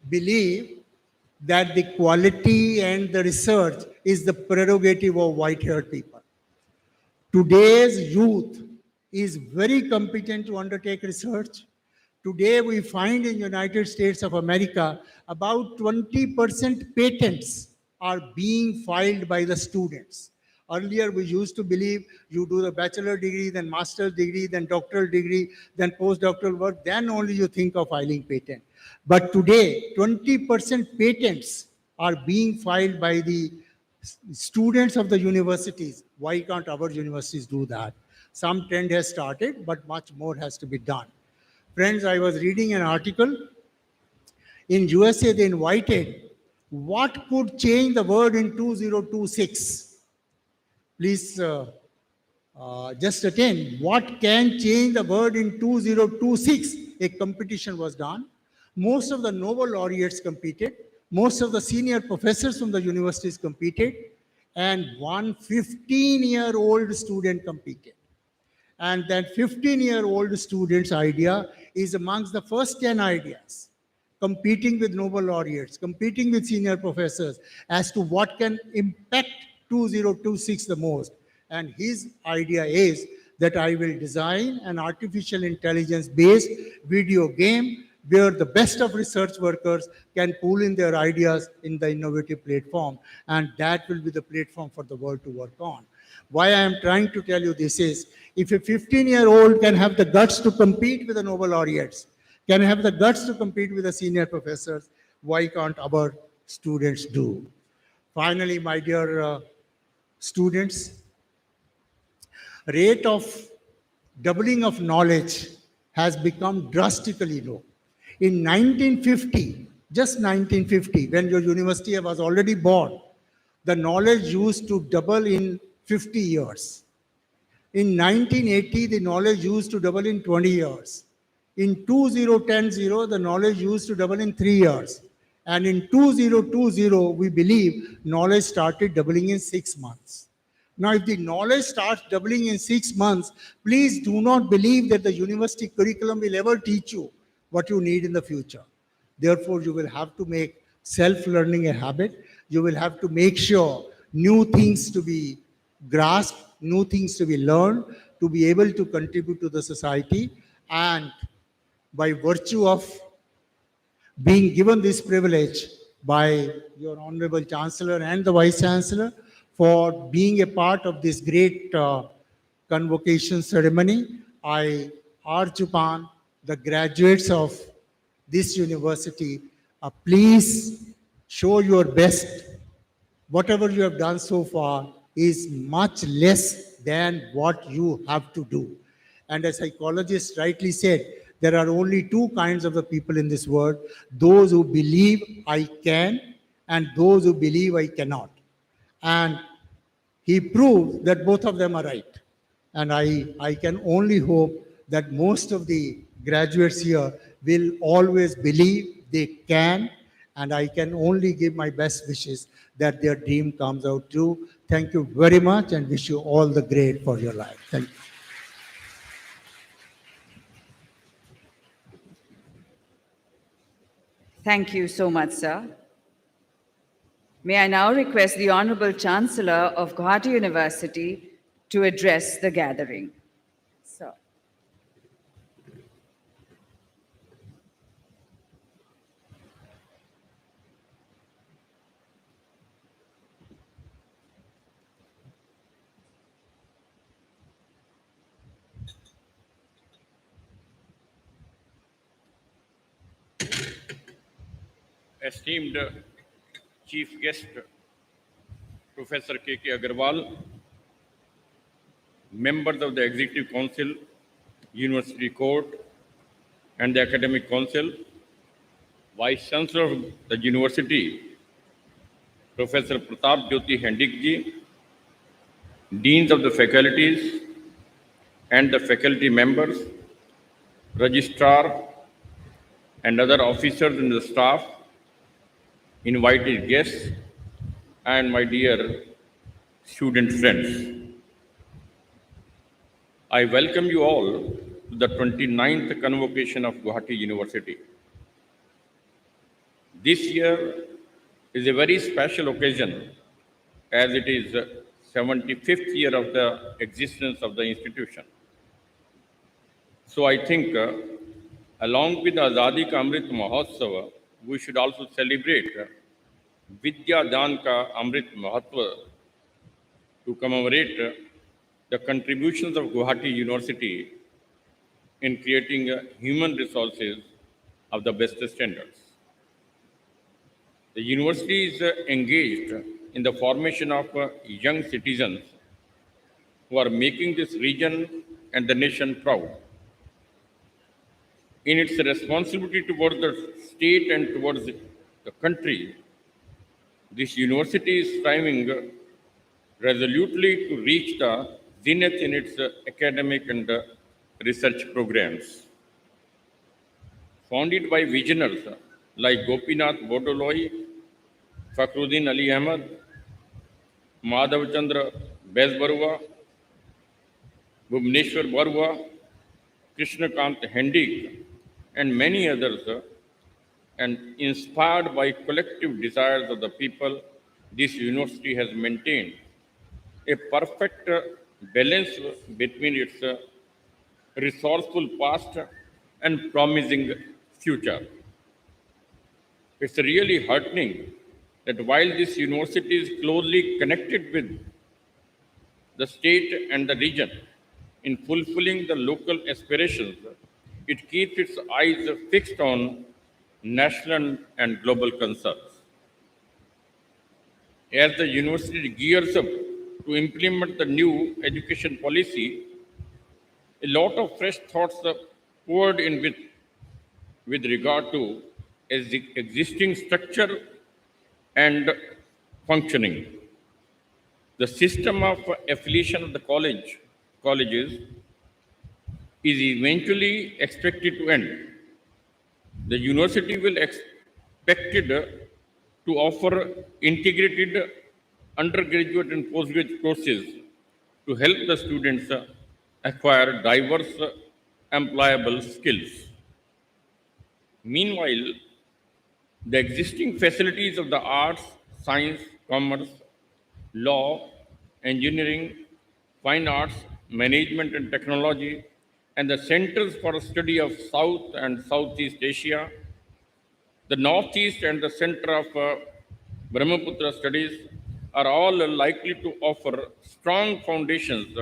believe that the quality and the research is the prerogative of white-haired people. Today's youth is very competent to undertake research. Today, we find in United States of America, about 20% patents are being filed by the students. Earlier, we used to believe you do the bachelor degree, then master's degree, then doctoral degree, then postdoctoral work, then only you think of filing patent. But today, 20% patents are being filed by the students of the universities. Why can't our universities do that? Some trend has started, but much more has to be done. Friends, I was reading an article. In USA, they invited what could change the world in 2026. Please just attend. What can change the world in 2026? A competition was done. Most of the Nobel laureates competed. Most of the senior professors from the universities competed. And one 15-year-old student competed. And that 15-year-old student's idea is amongst the first 10 ideas, competing with Nobel laureates, competing with senior professors as to what can impact 2026 the most. And his idea is that I will design an artificial intelligence-based video game where the best of research workers can pool in their ideas in the innovative platform, and that will be the platform for the world to work on. Why I am trying to tell you this is, if a 15-year-old can have the guts to compete with the Nobel laureates, can have the guts to compete with the senior professors, why can't our students do? Finally, my dear students, rate of doubling of knowledge has become drastically low. In 1950, just 1950, when your university was already born, the knowledge used to double in 50 years. In 1980, the knowledge used to double in 20 years. In 2010, the knowledge used to double in 3 years. And in 2020, we believe knowledge started doubling in 6 months. Now, if the knowledge starts doubling in 6 months, please do not believe that the university curriculum will ever teach you what you need in the future. Therefore, you will have to make self-learning a habit. You will have to make sure new things to be grasped, new things to be learned, to be able to contribute to the society. And by virtue of being given this privilege by your Honourable Chancellor and the Vice Chancellor for being a part of this great Convocation ceremony, I urge upon the graduates of this university, please show your best. Whatever you have done so far is much less than what you have to do. And as psychologists rightly said, there are only two kinds of the people in this world: those who believe I can and those who believe I cannot. And he proved that both of them are right. And I can only hope that most of the graduates here will always believe they can, and I can only give my best wishes that their dream comes out true. Thank you very much and wish you all the great for your life. Thank you. Thank you so much, sir. May I now request the Honourable Chancellor of Gauhati University to address the gathering. Sir. Esteemed Chief Guest, Professor Kk Agarwal, members of the Executive Council, University Court, and the Academic Council, Vice Chancellor of the University, Professor Pratap Jyoti Hendik ji, Deans of the faculties and the faculty members, Registrar, and other officers and the staff, invited guests, and my dear student friends. I welcome you all to the 29th Convocation of Gauhati University. This year is a very special occasion as it is the 75th year of the existence of the institution. So I think along with the Azadi Ka Amrit Mahotsav, we should also celebrate Vidya Dan Ka Amrit Mahatva to commemorate the contributions of Gauhati University in creating human resources of the best standards. The university is engaged in the formation of young citizens who are making this region and the nation proud. in its responsibility towards the state and towards the country, this university is striving resolutely to reach the zenith in its academic and research programs. Founded by visionaries like Gopinath Bodoloi, Fakhruddin Ali Ahmad, Madhav Chandra Bezbarua, Bhuvneshwar Barua, Krishnakant Hendik, and many others, and inspired by collective desires of the people, this university has maintained a perfect balance between its resourceful past and promising future. It's really heartening that while this university is closely connected with the state and the region in fulfilling the local aspirations, it keeps its eyes fixed on national and global concerns. As the university gears up to implement the new education policy, a lot of fresh thoughts are poured in with regard to existing structure and functioning. The system of affiliation of the colleges is eventually expected to end. The university will expected to offer integrated undergraduate and postgraduate courses to help the students acquire diverse employable skills. Meanwhile, the existing facilities of the arts, science, commerce, law, engineering, fine arts, management and technology, and the centers for study of South and Southeast Asia, the Northeast and the center of Brahmaputra studies are all likely to offer strong foundations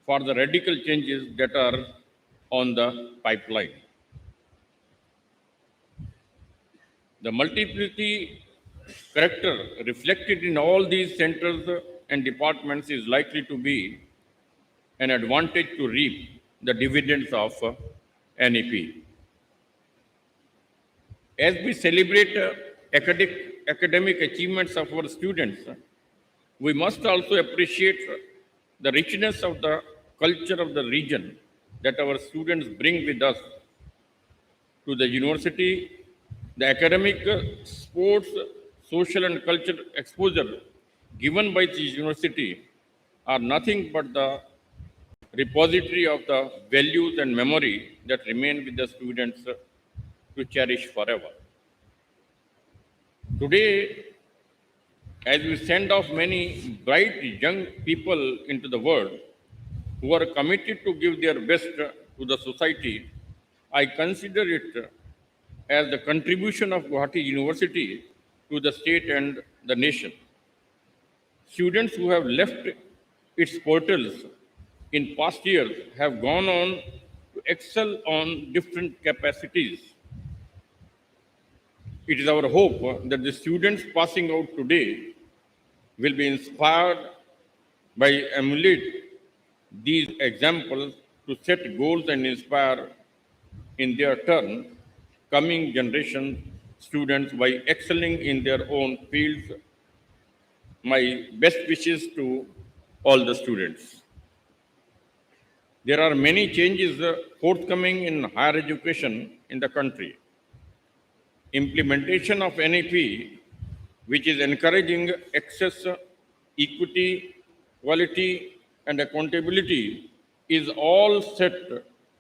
for the radical changes that are on the pipeline. The multiplicity character reflected in all these centers and departments is likely to be an advantage to reap the dividends of NEP. As we celebrate academic achievements of our students, we must also appreciate the richness of the culture of the region that our students bring with us to the university. The academic, sports, social and cultural exposure given by this university are nothing but the repository of the values and memory that remain with the students to cherish forever. Today, as we send off many bright young people into the world who are committed to give their best to the society, I consider it as the contribution of Gauhati University to the state and the nation. Students who have left its portals in past years have gone on to excel on different capacities. It is our hope that the students passing out today will be inspired by emulate these examples to set goals and inspire in their turn coming generation students by excelling in their own fields. My best wishes to all the students. There are many changes forthcoming in higher education in the country. Implementation of NEP, which is encouraging access, equity, quality, and accountability, is all set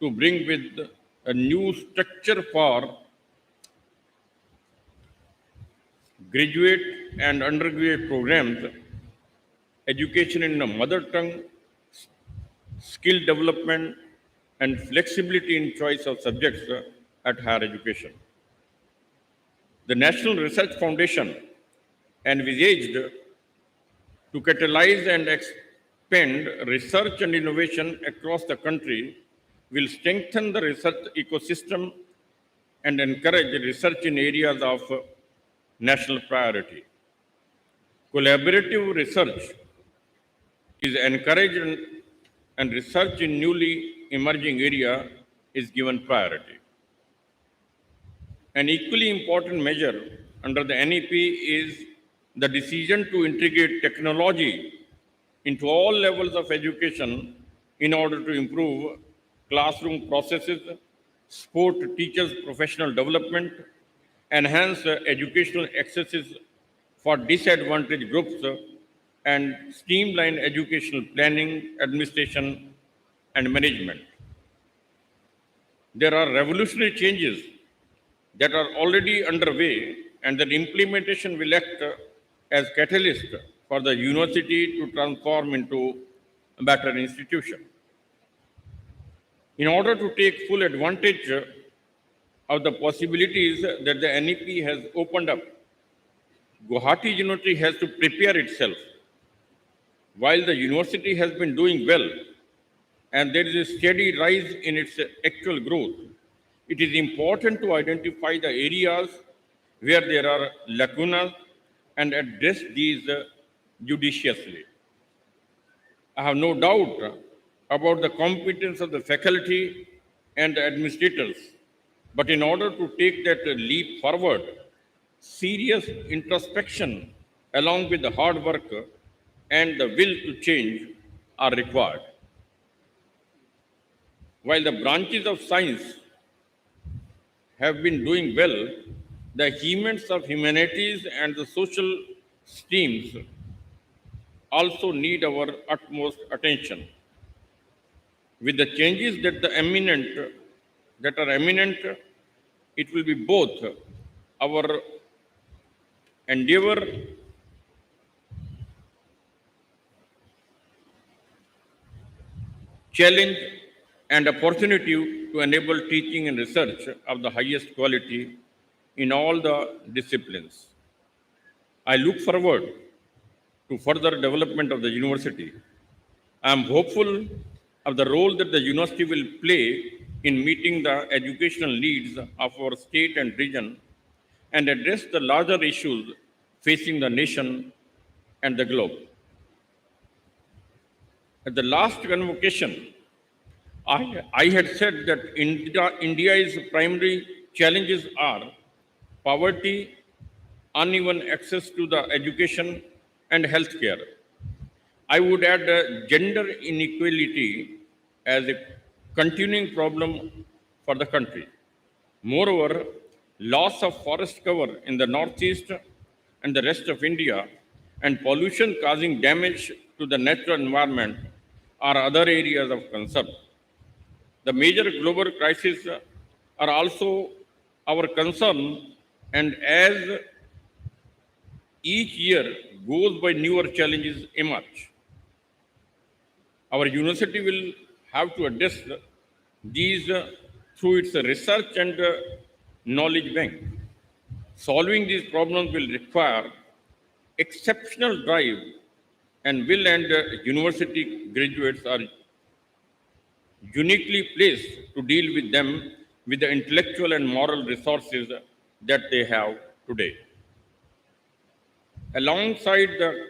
to bring with a new structure for graduate and undergraduate programs, education in the mother tongue, skill development, and flexibility in choice of subjects at higher education. The National Research Foundation, envisaged to catalyze and expand research and innovation across the country, will strengthen the research ecosystem and encourage research in areas of national priority. Collaborative research is encouraged and research in newly emerging area is given priority. An equally important measure under the NEP is the decision to integrate technology into all levels of education in order to improve classroom processes, support teachers' professional development, enhance educational accesses for disadvantaged groups, and streamline educational planning, administration, and management. There are revolutionary changes that are already underway, and their implementation will act as catalyst for the university to transform into a better institution. In order to take full advantage of the possibilities that the NEP has opened up, Gauhati University has to prepare itself. While the university has been doing well and there is a steady rise in its actual growth, it is important to identify the areas where there are lacunas and address these judiciously. I have no doubt about the competence of the faculty and the administrators, but in order to take that leap forward, serious introspection along with the hard work and the will to change are required. While the branches of science have been doing well, the achievements of humanities and the social streams also need our utmost attention. With the changes that are eminent, it will be both our endeavor challenge and opportunity to enable teaching and research of the highest quality in all the disciplines. I look forward to further development of the university. I am hopeful of the role that the university will play in meeting the educational needs of our state and region and address the larger issues facing the nation and the globe. At the last convocation, I had said that India's primary challenges are poverty, uneven access to the education and healthcare. I would add gender inequality as a continuing problem for the country. Moreover, loss of forest cover in the northeast and the rest of India and pollution causing damage to the natural environment are other areas of concern. The major global crises are also our concern, and as each year goes by, newer challenges emerge. Our university will have to address these through its research and knowledge bank. Solving these problems will require exceptional drive, and will and university graduates are uniquely placed to deal with them with the intellectual and moral resources that they have today. Alongside the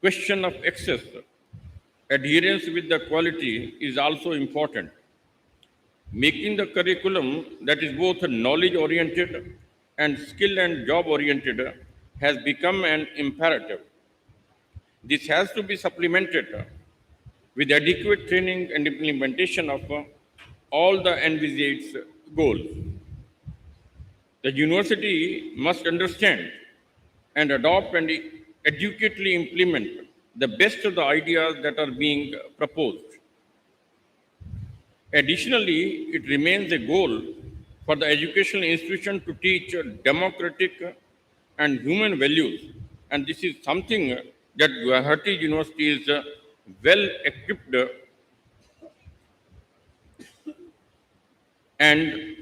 question of access, adherence with the quality is also important. Making the curriculum that is both knowledge oriented and skill and job oriented has become an imperative. This has to be supplemented with adequate training and implementation of all the envisaged goals. The university must understand and adopt and adequately implement the best of the ideas that are being proposed. Additionally, it remains a goal for the educational institution to teach democratic and human values, and this is something that Gauhati University is well equipped and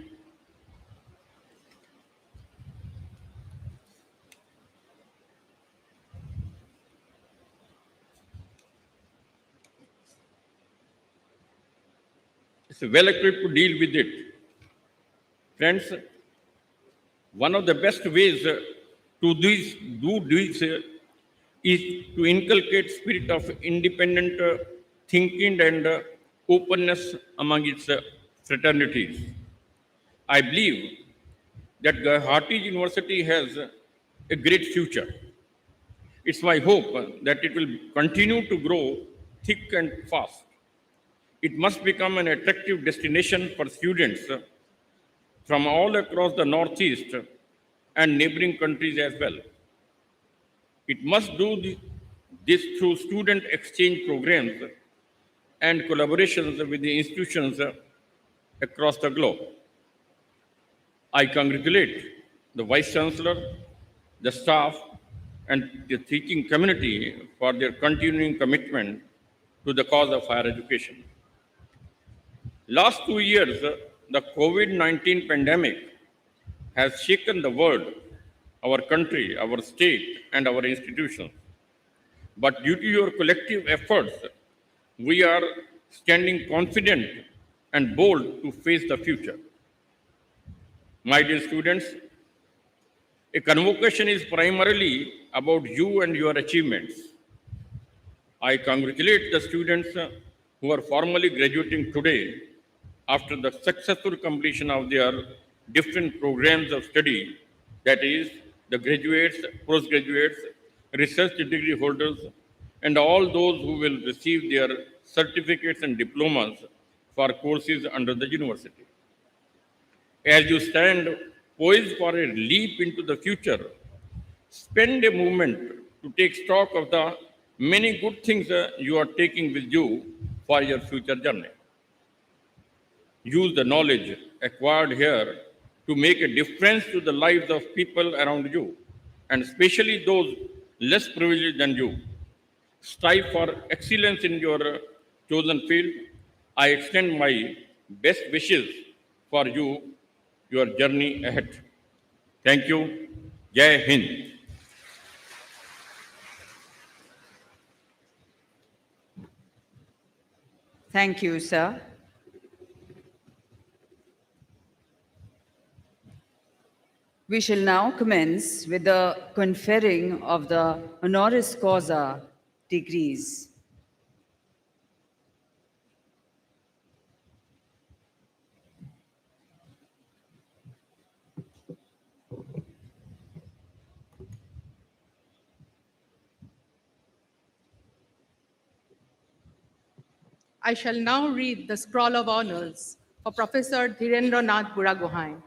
is well equipped to deal with it. Friends, one of the best ways to do this is to inculcate spirit of independent thinking and openness among its fraternities. I believe that Gauhati University has a great future. It's my hope that it will continue to grow thick and fast. It must become an attractive destination for students from all across the Northeast and neighboring countries as well. It must do this through student exchange programs and collaborations with the institutions across the globe. I congratulate the Vice Chancellor, the staff, and the teaching community for their continuing commitment to the cause of higher education. Last 2 years, the COVID-19 pandemic has shaken the world, our country, our state, and our institutions. But due to your collective efforts, we are standing confident and bold to face the future. My dear students, a convocation is primarily about you and your achievements. I congratulate the students who are formally graduating today after the successful completion of their different programs of study, that is, the graduates, postgraduates, research degree holders, and all those who will receive their certificates and diplomas for courses under the university. As you stand poised for a leap into the future, spend a moment to take stock of the many good things you are taking with you for your future journey. Use the knowledge acquired here to make a difference to the lives of people around you, and especially those less privileged than you. Strive for excellence in your chosen field. I extend my best wishes for you, your journey ahead. Thank you. Jai Hind. Thank you, sir. We shall now commence with the conferring of the honoris causa degrees. I shall now read the scroll of honors for Professor Dhirendranath Buragohain.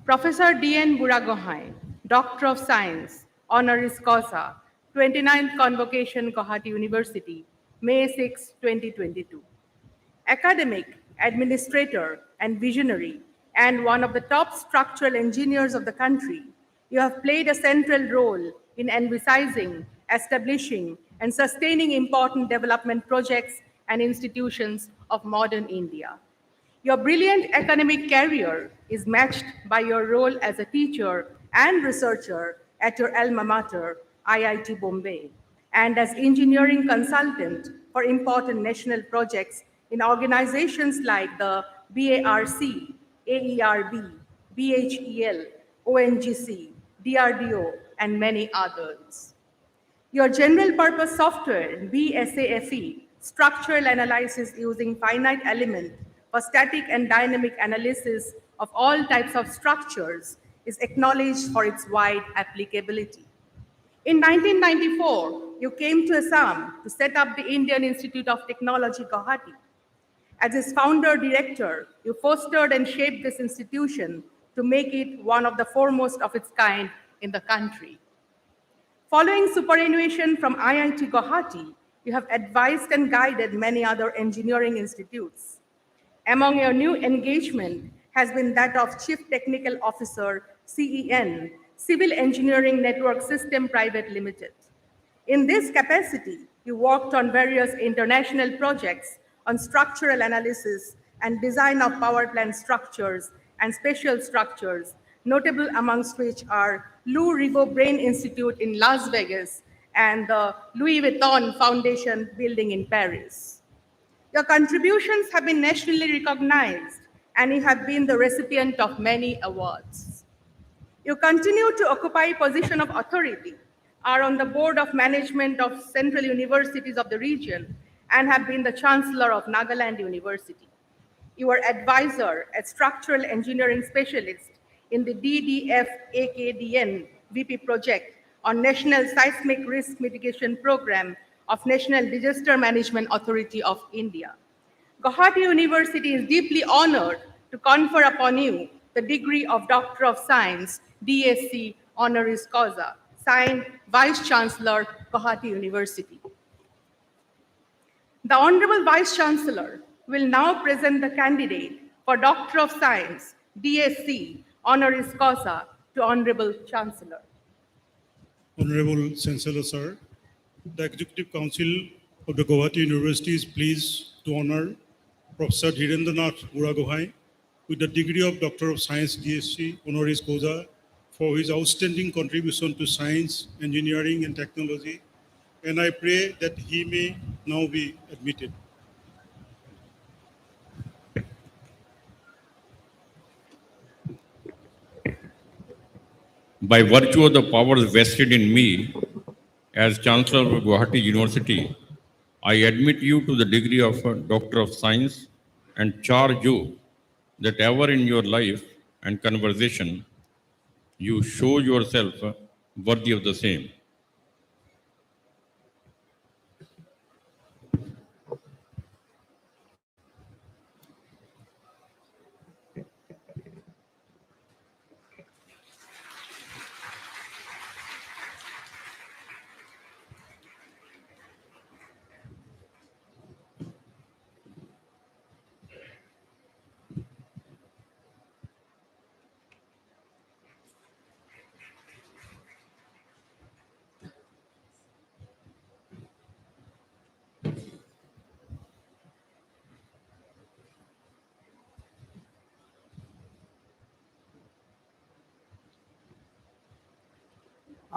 Professor D.N. Buragohain, Doctor of Science, honoris causa, 29th Convocation, Gauhati University, May 6, 2022. Academic, administrator, and visionary, and one of the top structural engineers of the country, you have played a central role in envisaging, establishing, and sustaining important development projects and institutions of modern India. Your brilliant academic career is matched by your role as a teacher and researcher at your alma mater, IIT Bombay, and as engineering consultant for important national projects in organizations like the BARC, AERB, BHEL, ONGC, DRDO, and many others. Your general purpose software, BSAFE, structural analysis using finite element for static and dynamic analysis of all types of structures, is acknowledged for its wide applicability. In 1994, you came to Assam to set up the Indian Institute of Technology, Gauhati. As its founder director, you fostered and shaped this institution to make it one of the foremost of its kind in the country. Following superannuation from IIT Gauhati, you have advised and guided many other engineering institutes. Among your new engagement has been that of Chief Technical Officer, CEN, Civil Engineering Network System Private Limited. In this capacity, you worked on various international projects on structural analysis and design of power plant structures and special structures, notable amongst which are Lou Rivo Brain Institute in Las Vegas and the Louis Vuitton Foundation building in Paris. Your contributions have been nationally recognized, and you have been the recipient of many awards. You continue to occupy a position of authority, are on the board of management of central universities of the region, and have been the Chancellor of Nagaland University. your advisor, a structural engineering specialist in the DDF-AKDN VP project on National Seismic Risk Mitigation Program of National Disaster Management Authority of India. Gauhati University is deeply honored to confer upon you the degree of Doctor of Science, DSc honoris causa, signed Vice Chancellor, Gauhati University. The Honorable Vice Chancellor will now present the candidate for Doctor of Science, DSc honoris causa to Honorable Chancellor. Honorable Chancellor, sir, the Executive Council of the Gauhati University is pleased to honor Professor Dhirendranath Buragohai with the degree of Doctor of Science DSc honoris causa for his outstanding contribution to science, engineering, and technology, and I pray that he may now be admitted. By virtue of the powers vested in me as Chancellor of Gauhati University, I admit you to the degree of Doctor of Science and charge you that ever in your life and conversation you show yourself worthy of the same.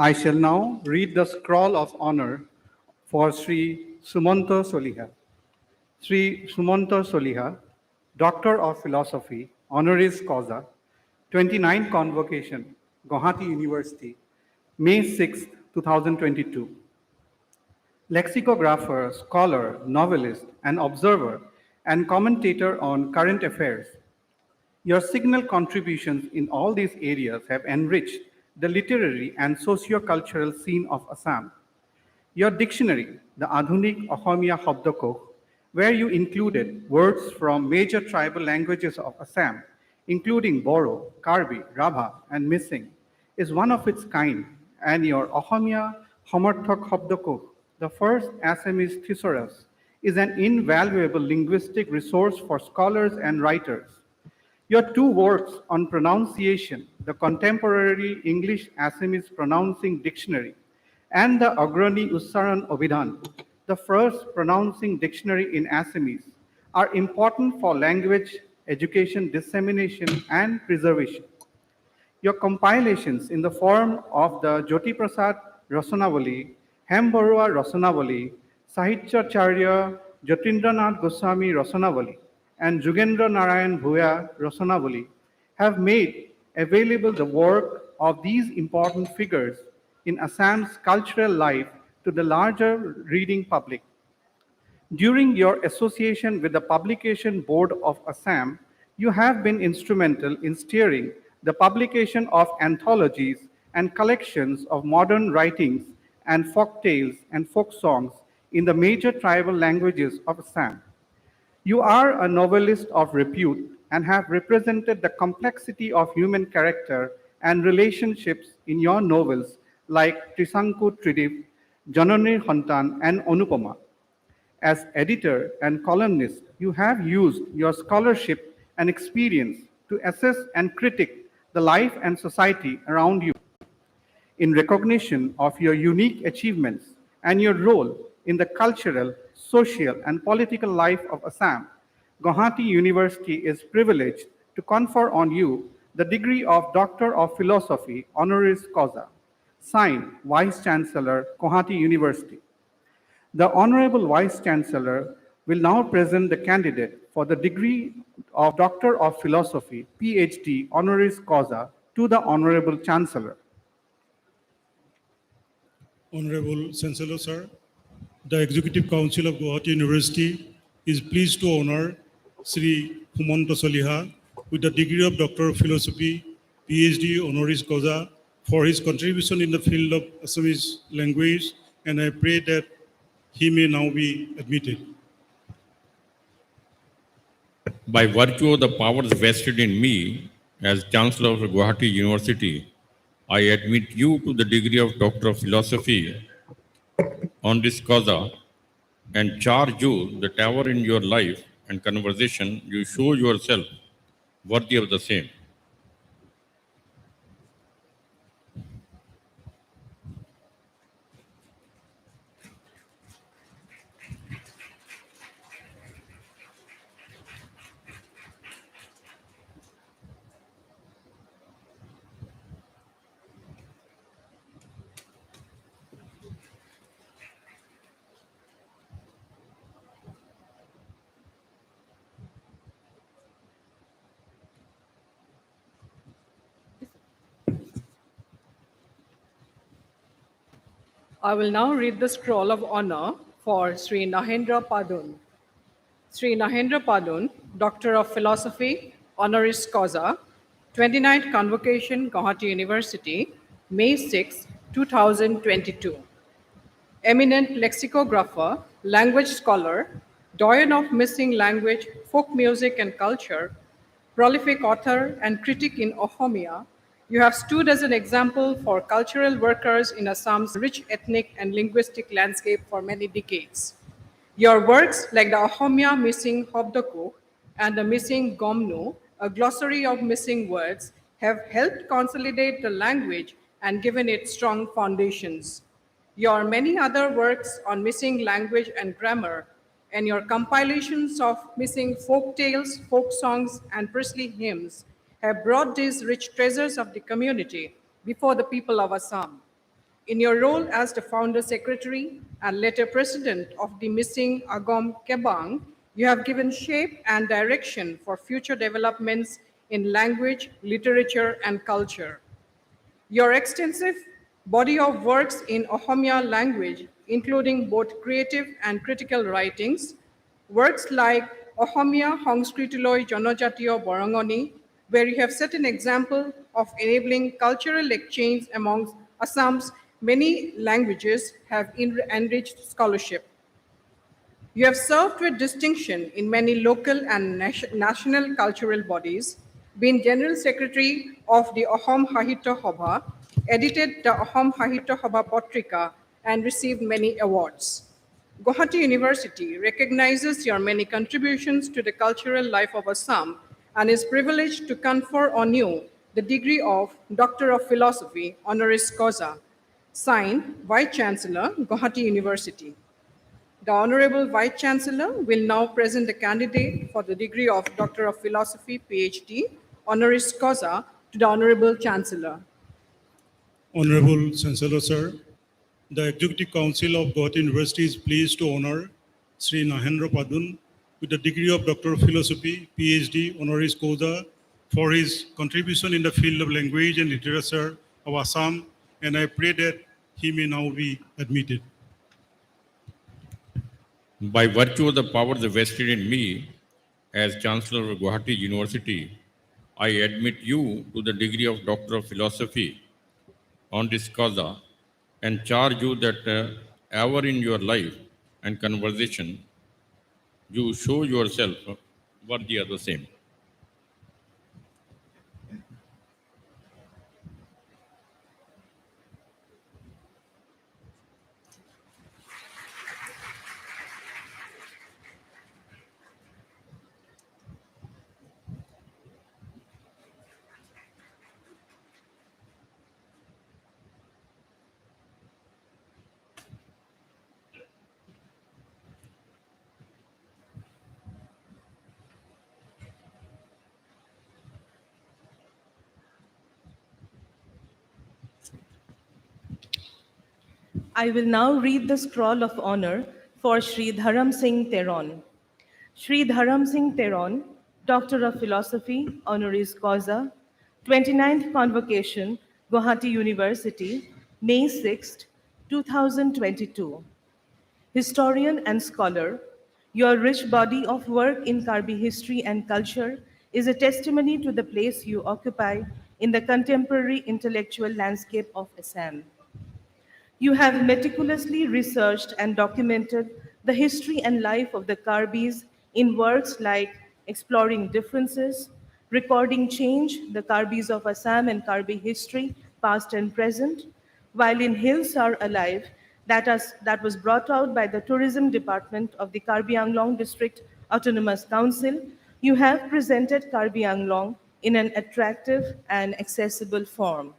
I shall now read the scroll of honor for Sri Sumanta Soliha. Sri Sumanta Soliha, Doctor of Philosophy, honoris causa, 29 Convocation, Gauhati University, May 6, 2022. Lexicographer, scholar, novelist, and observer, and commentator on current affairs. Your signal contributions in all these areas have enriched the literary and socio-cultural scene of Assam. Your dictionary, the Adhunik Ahomia Habdakokh, where you included words from major tribal languages of Assam, including Boro, Karbi, Rabha, and Missing, is one of its kind, and your Ahomia Homarthok Habdakokh, the first Assamese thesaurus, is an invaluable linguistic resource for scholars and writers. Your two works on pronunciation, the Contemporary English Assamese Pronouncing Dictionary and the Agrani Ussaran Abhidhan, the first pronouncing dictionary in Assamese, are important for language, education, dissemination, and preservation. Your compilations in the form of the Jyoti Prasad Rasanavali, Hembarua Rasanavali, Sahitya Jatindranath Goswami Rasanavali, and Jugendra Narayan Bhuya Rasanavali have made available the work of these important figures in Assam's cultural life to the larger reading public. During your association with the Publication Board of Assam, you have been instrumental in steering the publication of anthologies and collections of modern writings and folk tales and folk songs in the major tribal languages of Assam. You are a novelist of repute and have represented the complexity of human character and relationships in your novels like Trisanku Tridip, Janani Hantan, and Anupama. As editor and columnist, you have used your scholarship and experience to assess and critique the life and society around you. In recognition of your unique achievements and your role in the cultural, social, and political life of Assam, Gauhati University is privileged to confer on you the degree of Doctor of Philosophy honoris causa, signed Vice Chancellor, Gauhati University. The Honorable Vice Chancellor will now present the candidate for the degree of Doctor of Philosophy, PhD honoris causa, to the Honorable Chancellor. Honorable Chancellor, sir, the Executive Council of Gauhati University is pleased to honor Sri Humanta Soliha with the degree of Doctor of Philosophy, PhD honoris causa, for his contribution in the field of Assamese language, and I pray that he may now be admitted. By virtue of the powers vested in me as Chancellor of Gauhati University, I admit you to the degree of Doctor of Philosophy honoris causa and charge you that ever in your life and conversation you show yourself worthy of the same. I will now read the scroll of honor for Sri Nahendra Padun. Sri Nahendra Padun, Doctor of Philosophy, honoris causa, 29th Convocation, Gauhati University, May 6, 2022. Eminent lexicographer, language scholar, doyen of missing language, folk music and culture, prolific author and critic in Ohomia, you have stood as an example for cultural workers in Assam's rich ethnic and linguistic landscape for many decades. Your works, like the Ohomia Missing Hobdokuk and the Missing Gomnu, a glossary of missing words, have helped consolidate the language and given it strong foundations. Your many other works on missing language and grammar, and your compilations of missing folk tales, folk songs, and priestly hymns have brought these rich treasures of the community before the people of Assam. In your role as the founder secretary and later president of the missing Agom Kebang, you have given shape and direction for future developments in language, literature, and culture. Your extensive body of works in Ohomia language, including both creative and critical writings, works like Ohomia Hongskritiloi Jonojatiyo Borongoni, where you have set an example of enabling cultural exchange amongst Assam's many languages, have enriched scholarship. You have served with distinction in many local and national cultural bodies, been General Secretary of the Ahom Sahitya Sabha, edited the Ahom Sahitya Sabha Patrika, and received many awards. Gauhati University recognizes your many contributions to the cultural life of Assam and is privileged to confer on you the degree of Doctor of Philosophy honoris causa. Signed, Vice Chancellor, Gauhati University. The Honorable Vice Chancellor will now present the candidate for the degree of Doctor of Philosophy, PhD, honoris causa to the Honorable Chancellor. Honorable Chancellor, sir, the Executive Council of Gauhati University is pleased to honor Sri Nahendra Padun with the degree of Doctor of Philosophy, PhD, honoris causa, for his contribution in the field of language and literature of Assam, and I pray that he may now be admitted. By virtue of the powers vested in me as Chancellor of Gauhati University, I admit you to the degree of Doctor of Philosophy honoris causa and charge you that ever in your life and conversation you show yourself worthy of the same. I will now read the scroll of honor for Sri Dharam Singh Teron. Sri Dharam Singh Teron, Doctor of Philosophy, honoris causa, 29th Convocation, Gauhati University, May 6, 2022. Historian and scholar, Your rich body of work in Karbi history and culture is a testimony to the place you occupy in the contemporary intellectual landscape of Assam. You have meticulously researched and documented the history and life of the Karbis in works like Exploring Differences, Recording Change, the Karbis of Assam and Karbi History, Past and Present, while in Hills Are Alive, that was brought out by the Tourism Department of the Karbi Anglong District Autonomous Council. You have presented Karbi Anglong in an attractive and accessible form.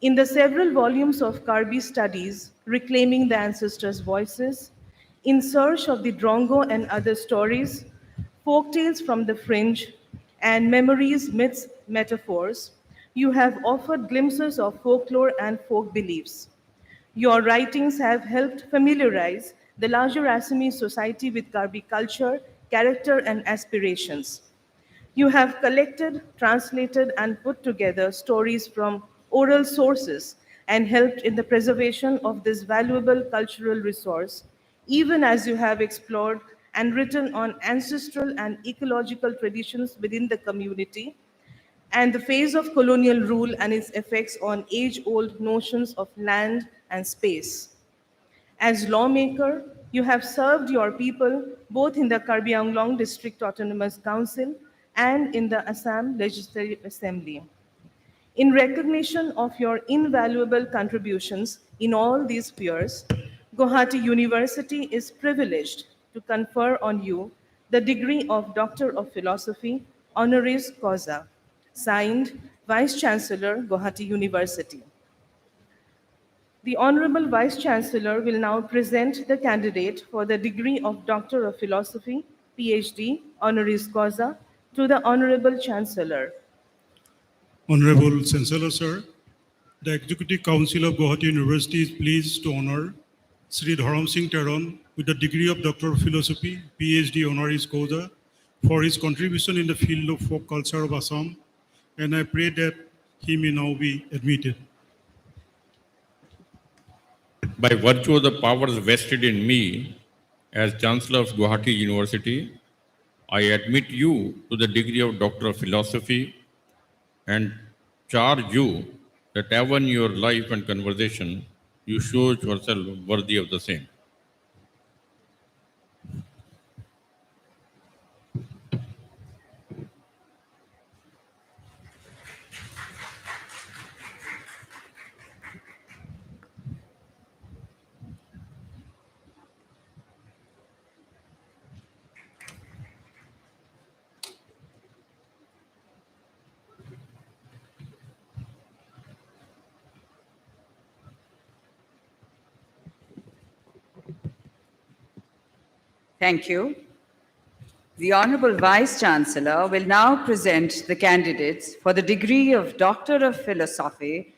In the several volumes of Karbi studies, Reclaiming the Ancestors' Voices, In Search of the Drongo and Other Stories, Folktales from the Fringe, and Memories, Myths, Metaphors, you have offered glimpses of folklore and folk beliefs. Your writings have helped familiarize the larger Assamese society with Karbi culture, character, and aspirations. You have collected, translated, and put together stories from oral sources and helped in the preservation of this valuable cultural resource, even as you have explored and written on ancestral and ecological traditions within the community and the phase of colonial rule and its effects on age-old notions of land and space. As lawmaker, you have served your people both in the Karbi Anglong District Autonomous Council and in the Assam Legislative Assembly. In recognition of your invaluable contributions in all these spheres, Gauhati University is privileged to confer on you the degree of Doctor of Philosophy, honoris causa, signed Vice Chancellor, Gauhati University. The Honourable Vice Chancellor will now present the candidate for the degree of Doctor of Philosophy, PhD, honoris causa, to the Honourable Chancellor. Honorable Chancellor, sir, the Executive Council of Gauhati University is pleased to honor Sri Dharam Singh Teron with the degree of Doctor of Philosophy, PhD honoris causa, for his contribution in the field of folk culture of Assam, and I pray that he may now be admitted. By virtue of the powers vested in me as Chancellor of Gauhati University, I admit you to the degree of Doctor of Philosophy and charge you that ever in your life and conversation you show yourself worthy of the same. Thank you. The Honourable Vice Chancellor will now present the candidates for the degree of Doctor of Philosophy,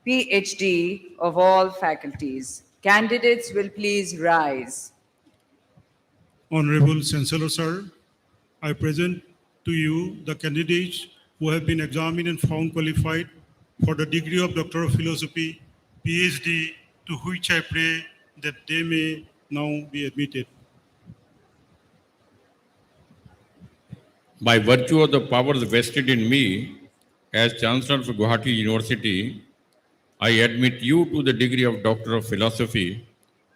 PhD of all faculties. Candidates will please rise. Honorable Chancellor, sir, I present to you the candidates who have been examined and found qualified for the degree of Doctor of Philosophy, PhD, to which I pray that they may now be admitted. By virtue of the powers vested in me as Chancellor of Gauhati University, I admit you to the degree of Doctor of Philosophy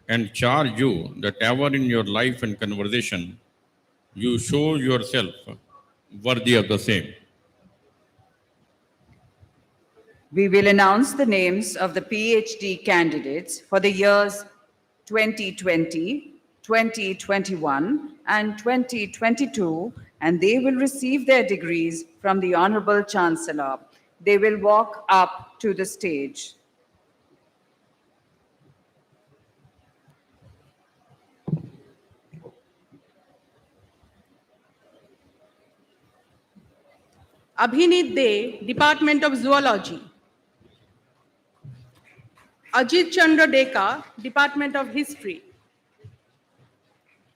and charge you that ever in your life and conversation you show yourself worthy of the same. We will announce the names of the PhD candidates for the years 2020, 2021, and 2022, and they will receive their degrees from the Honourable Chancellor. They will walk up to the stage. Abhinit De, Department of Zoology. Ajit Chandra Deka, Department of History.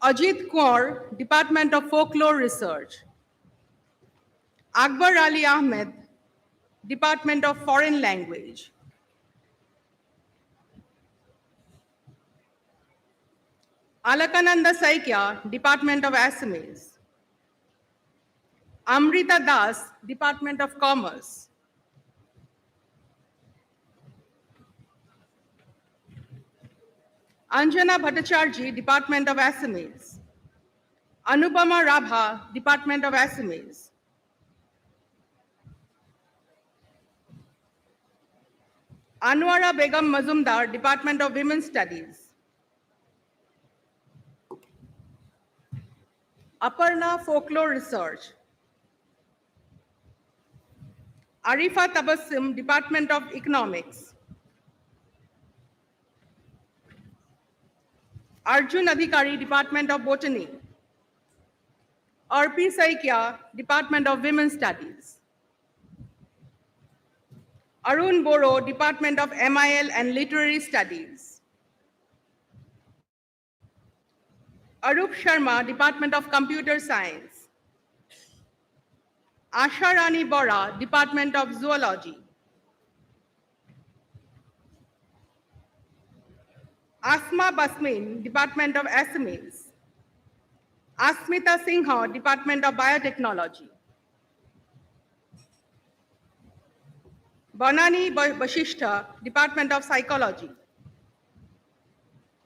Ajit Kaur, Department of Folklore Research. Akbar Ali Ahmed, Department of Foreign Language. Alakananda Saikya, Department of Assamese. Amrita Das, Department of Commerce. Anjana Bhattacharjee, Department of Assamese. Anupama Rabha, Department of Assamese. Anwara Begum Mazumdar, Department of Women's Studies. Aparna Folklore Research. Arifa Tabassim, Department of Economics. Arjun Adhikari, Department of Botany. Arpi Saikya, Department of Women's Studies. Arun Boro, Department of MIL and Literary Studies. Arup Sharma, Department of Computer Science. Asha Rani Bora, Department of Zoology. Asma Basmin, Department of Assamese. Asmita Singha, Department of Biotechnology. Banani Bashishta, Department of Psychology.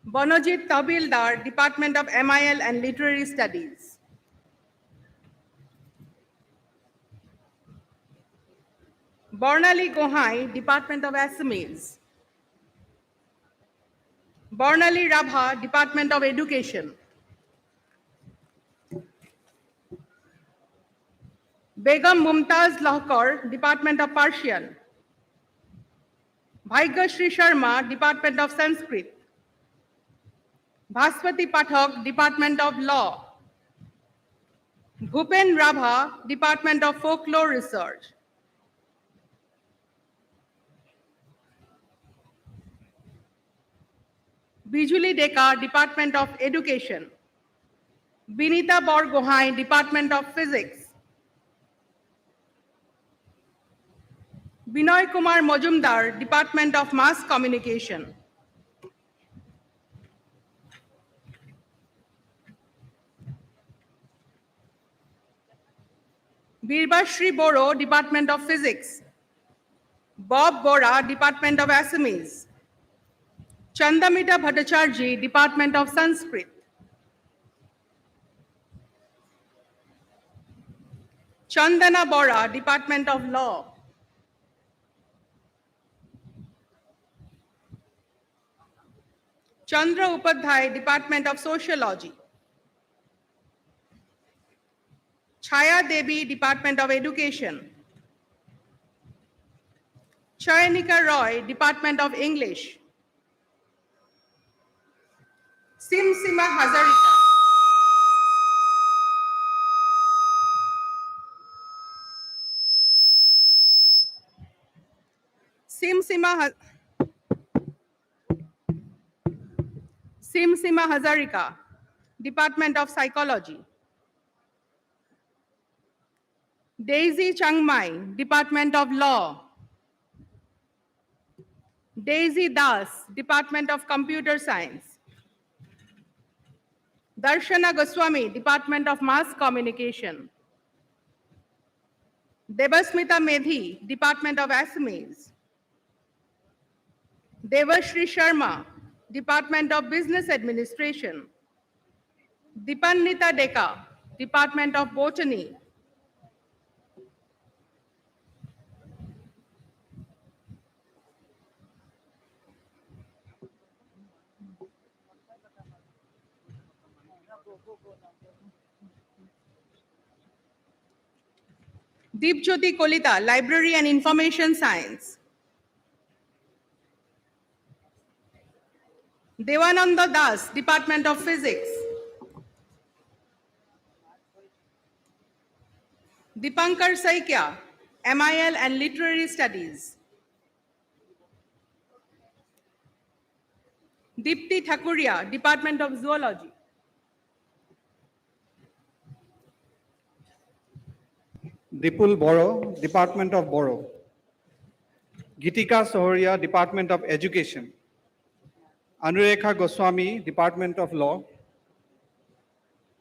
Banojit Tabildar, Department of MIL and Literary Studies. Barnali Gohai, Department of Assamese. Barnali Rabha, Department of Education. Begum Mumtaz Lahkar, Department of Persian. Bhaigashri Sharma, Department of Sanskrit. Bhaspati Pathak, Department of Law. Bhupen Rabha, Department of Folklore Research. Bijuli Deka, Department of Education. Binita Borgohai, Department of Physics. Binoy Kumar Mojumdar, Department of Mass Communication. Birbashri Boro, Department of Physics. Bob Bora, Department of Assamese. Chandamita Bhattacharjee, Department of Sanskrit. Chandana Bora, Department of Law. Chandra Upadhyay, Department of Sociology. Chaya Devi, Department of Education. Chayanika Roy, Department of English. Simsima Hazarika. Simsima Hazarika, Department of Psychology. Daisy Changmai, Department of Law. Daisy Das, Department of Computer Science. Darshana Goswami, Department of Mass Communication. Debasmita Medhi, Department of Assamese. Devashri Sharma, Department of Business Administration. Dipannita Deka, Department of Botany. Deepjyoti Kolita, Library and Information Science. Devananda Das, Department of Physics. Dipankar Saikya, MIL and Literary Studies. Dipti Thakuria, Department of Zoology. Dipul Boro, Department of Boro. Gitika Sohoria, Department of Education. Anurekha Goswami, Department of Law.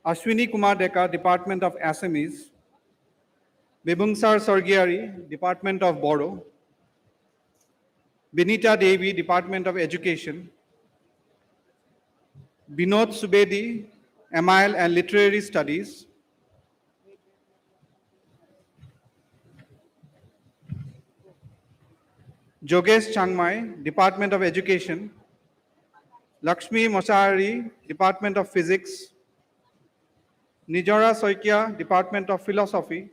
Ashwini Kumar Deka, Department of Assamese, Bibungsar Sorgiari, Department of Boro, Binita Devi, Department of Education, Binod Subedi, Amile and Literary Studies, Jogesh Changmai, Department of Education, Lakshmi Moshari, Department of Physics, Nijora Soikia, Department of Philosophy,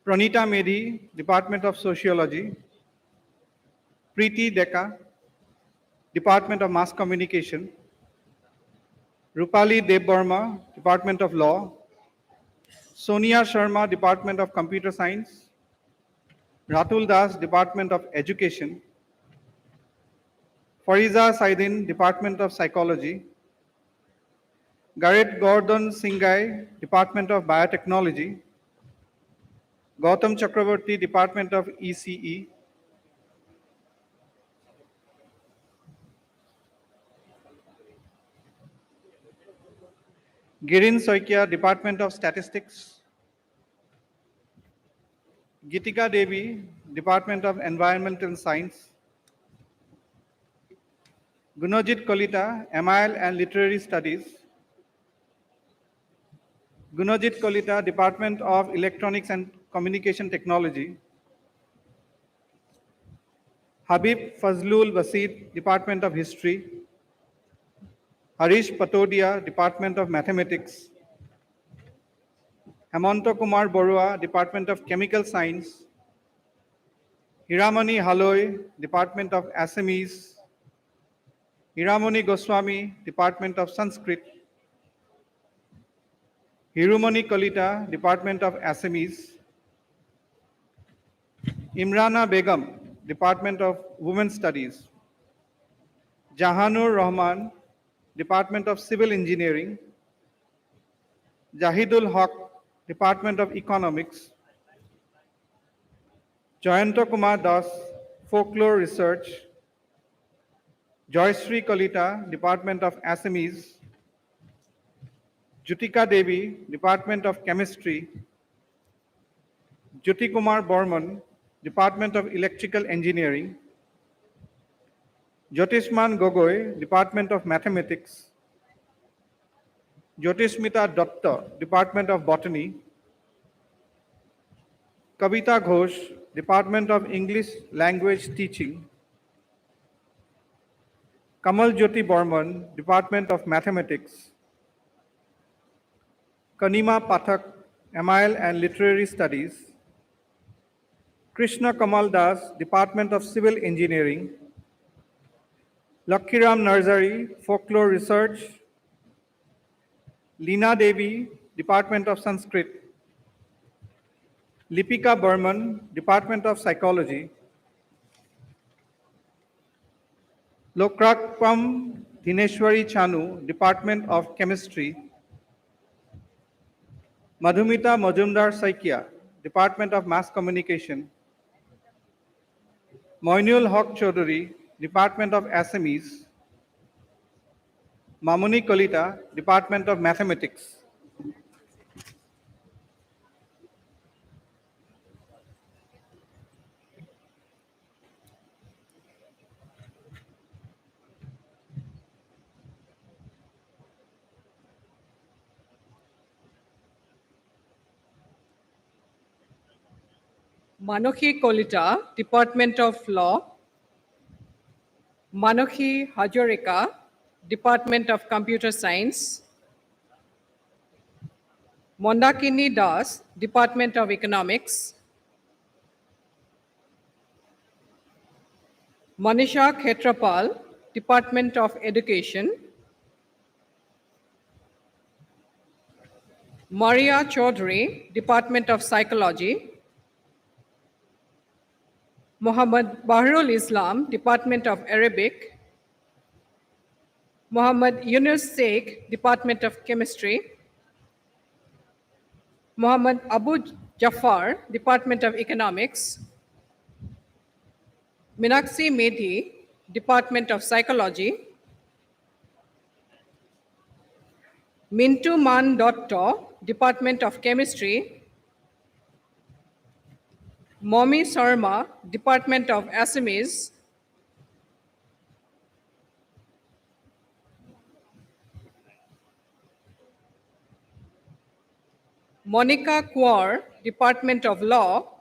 Pranita Medhi, Department of Sociology, Preeti Deka, Department of Mass Communication, Rupali Debbarma, Department of Law, Sonia Sharma, Department of Computer Science, Ratul Das, Department of Education, Fariza Saidin, Department of Psychology, Garrett Gordon Singhai, Department of Biotechnology, Gautam Chakraborty, Department of ECE, Girin Soikia, Department of Statistics, Gitika Devi, Department of Environmental Science, Gunojit Kolita, Amile and Literary Studies, Gunojit Kolita, Department of Electronics and Communication Technology, Habib Fazlul Basid, Department of History, Harish Patodia, Department of Mathematics, Hemanto Kumar Borua, Department of Chemical Science, Hiramani Haloi, Department of Assamese, Hiramani Goswami, Department of Sanskrit, Hirumani Kalita, Department of Assamese, Imrana Begum, Department of Women's Studies, Jahanur Rahman, Department of Civil Engineering, Jahidul Haq, Department of Economics, Jayanto Kumar Das, Folklore Research, Joyashree Kalita, Department of Assamese, Jutika Devi, Department of Chemistry, Jyoti Kumar Borman, Department of Electrical Engineering, Jyotishman Gogoi, Department of Mathematics, Jyotishmita Datta, Department of Botany, Kavita Ghosh, Department of English Language Teaching, Kamal Jyoti Borman, Department of Mathematics, Kanima Pathak, Amile and Literary Studies, Krishna Kamal Das, Department of Civil Engineering, Lakhiram Narzari, Folklore Research, Leena Devi, Department of Sanskrit, Lipika Burman, Department of Psychology, Lokrakpam Dineshwari Chanu, Department of Chemistry, Madhumita Majumdar Saikia, Department of Mass Communication, Moinul Haq Chaudhary, Department of Assamese, Mamuni Kalita, Department of Mathematics. Manokhi Kolita, Department of Law, Manokhi Hajorika, Department of Computer Science, Mondakini Das, Department of Economics, Manisha Khetrapal, Department of Education, Maria Chaudhary, Department of Psychology, Muhammad Bahrul Islam, Department of Arabic, Muhammad Yunus Sheikh, Department of Chemistry, Muhammad Abu Jafar, Department of Economics, Minakshi Medhi, Department of Psychology, Mintu Man Dotto, Department of Chemistry, Momi Sharma, Department of Assamese, Monica Kaur, Department of Law,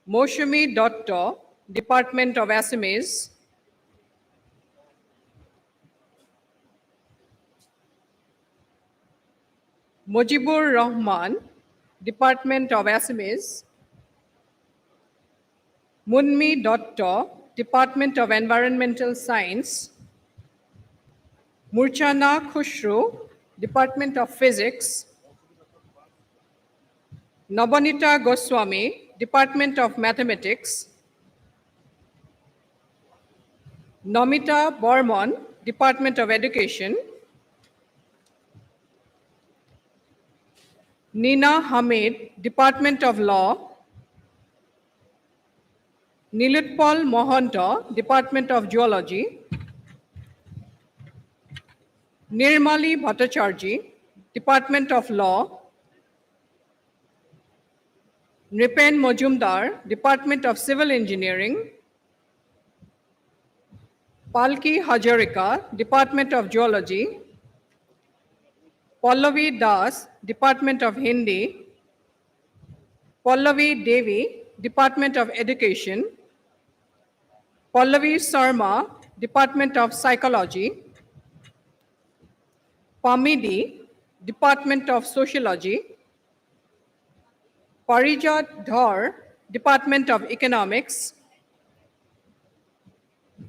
Moshumi Dotto, Department of Assamese, Mujibur Rahman, Department of Assamese, Munmi Dotto, Department of Environmental Science, Murchana Khushru, Department of Physics, Nabanita Goswami, Department of Mathematics, Nomita Bormon, Department of Education, Nina Hamid, Department of Law, Nilutpal Mohanto, Department of Geology, Nirmali Bhattacharjee, Department of Law, Nripen Mojumdar, Department of Civil Engineering, Palki Hajarika, Department of Geology, Pallavi Das, Department of Hindi, Pallavi Devi, Department of Education, Pallavi Sarma, Department of Psychology, Pamidi, Department of Sociology, Parijat Dhar, Department of Economics,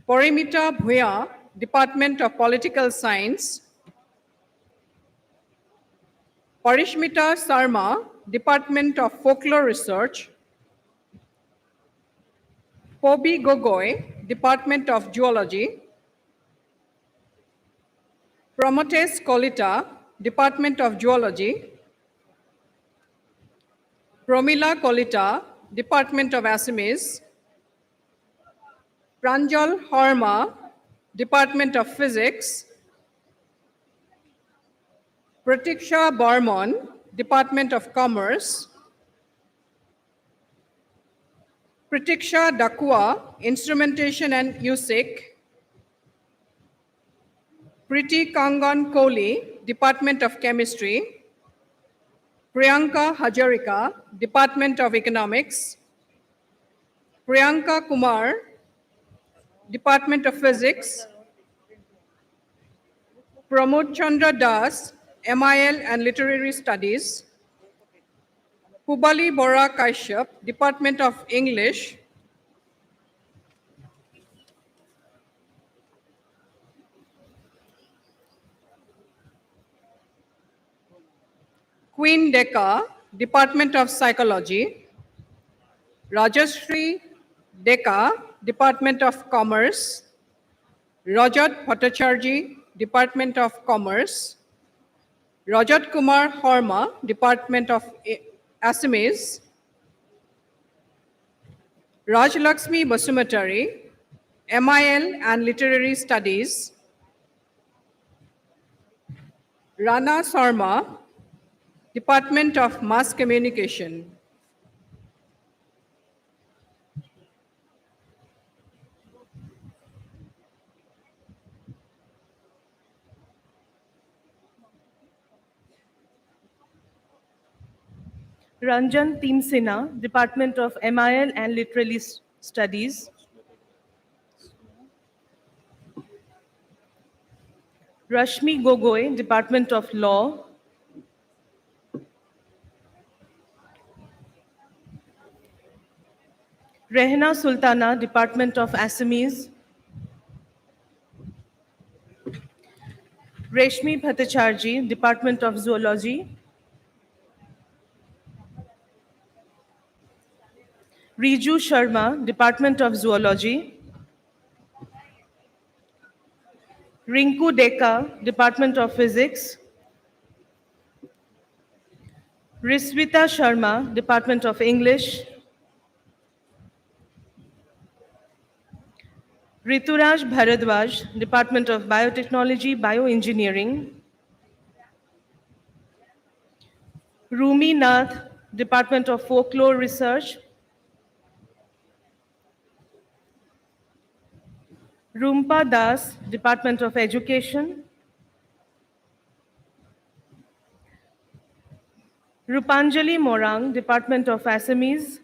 Parimita Bhuya, Department of Political Science, Parishmita Sarma, Department of Folklore Research, Pobi Gogoi, Department of Geology, Promotes Kolita, Department of Geology, Promila Kolita, Department of Assamese, Pranjal Harma, Department of Physics, Pratiksha Barman, Department of Commerce, Pratiksha Dakua, Instrumentation and USIC, Priti Kangan Kohli, Department of Chemistry, Priyanka Hajarika, Department of Economics, Priyanka Kumar, Department of Physics, Pramod Chandra Das, MIL and Literary Studies, Pubali Bora Kashyap, Department of English, Queen Deka, Department of Psychology, Rajashri Deka, Department of Commerce, Rajat Bhattacharjee, Department of Commerce, Rajat Kumar Harma, Department of Assamese, Rajlakshmi Basumatari, MIL and Literary Studies, Rana Sarma, Department of Mass Communication. Ranjan Timsina, Department of MIL and Literary Studies. Rashmi Gogoi, Department of Law. Rehna Sultana, Department of Assamese. Reshmi Bhattacharjee, Department of Zoology. Riju Sharma, Department of Zoology. Rinku Deka, Department of Physics. Risvita Sharma, Department of English. Rituraj Bharadwaj, Department of Biotechnology, Bioengineering. Rumi Nath, Department of Folklore Research. Rumpa Das, Department of Education. Rupanjali Morang, Department of Assamese.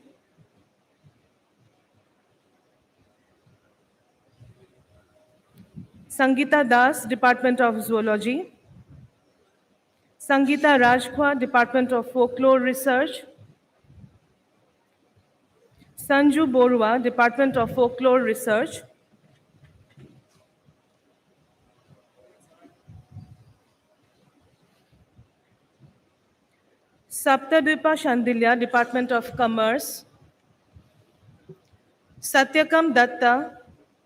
Sangeeta Das, Department of Zoology. Sangeeta Rajkhwa, Department of Folklore Research. Sanju Borua, Department of Folklore Research. Saptadvipa Shandilya, Department of Commerce. Satyakam Datta,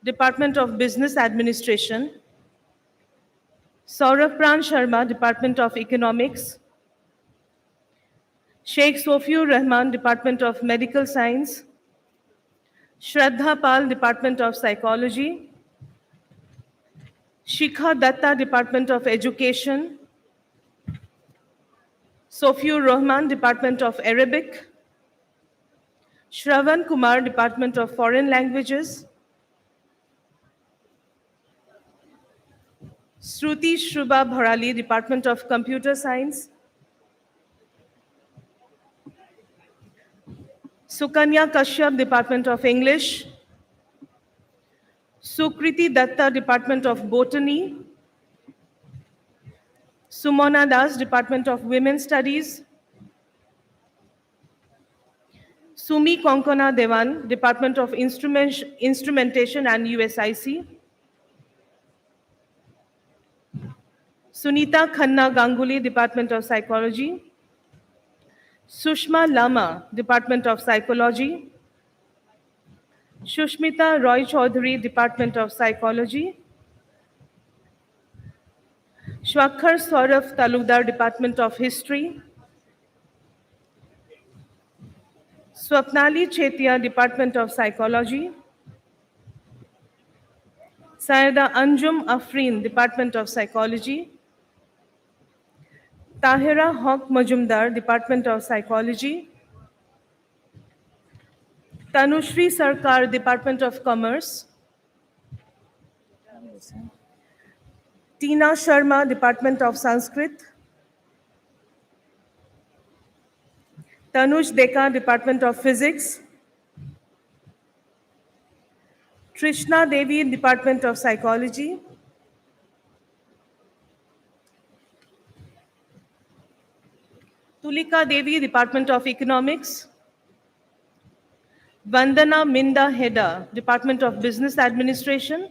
Department of Business Administration. Saurabh Pran Sharma, Department of Economics. Sheikh Sofiur Rahman, Department of Medical Science. Shraddha Pal, Department of Psychology. Shikha Datta, Department of Education. Sofiur Rahman, Department of Arabic. Shravan Kumar, Department of Foreign Languages. Shruti Shruba Bharali, Department of Computer Science. Sukanya Kashyap, Department of English. Sukriti Datta, Department of Botany. Sumona Das, Department of Women's Studies. Sumi Konkona Devan, Department of Instrumentation and USIC. Sunita Khanna Ganguly, Department of Psychology. Sushma Lama, Department of Psychology. Shushmita Roy Chaudhary, Department of Psychology. Shwakhar Saurav Talukdar, Department of History. Swapnali Chetia, Department of Psychology. Sayeda Anjum Afreen, Department of Psychology. Tahira Haq Majumdar, Department of Psychology. Tanushri Sarkar, Department of Commerce. Tina Sharma, Department of Sanskrit. Tanush Deka, Department of Physics. Trishna Devi, Department of Psychology. Tulika Devi, Department of Economics. Vandana Minda Heda, Department of Business Administration.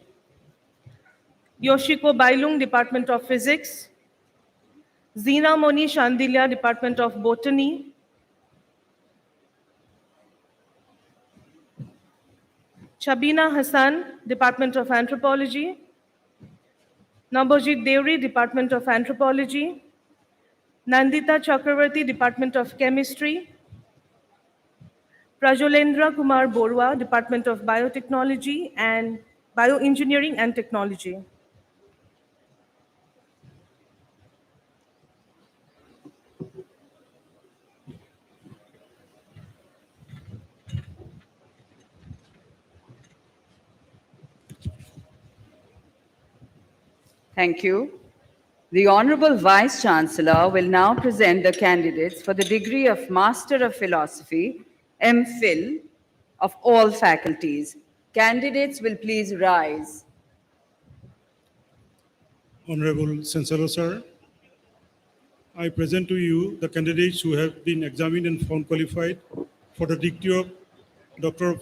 Yoshiko Bailung, Department of Physics. Zina Moni Shandilya, Department of Botany. Chabina Hassan, Department of Anthropology. Nabojit Deori, Department of Anthropology. Nandita Chakravarti, Department of Chemistry. Prajolendra Kumar Borua, Department of Biotechnology and Bioengineering and Technology. Thank you. The Honourable Vice Chancellor will now present the candidates for the degree of Master of Philosophy, MPhil, of all faculties. Candidates will please rise. Honorable Chancellor, sir, I present to you the candidates who have been examined and found qualified for the degree of Doctor of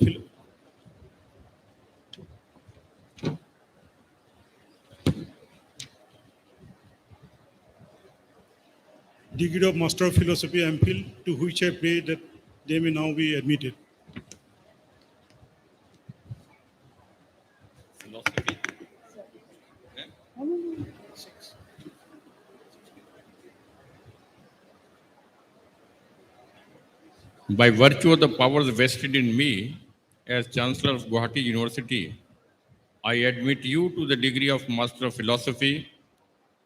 degree of Master of Philosophy, MPhil, to which I pray that they may now be admitted. Philosophy. By virtue of the powers vested in me as Chancellor of Gauhati University, I admit you to the degree of Master of Philosophy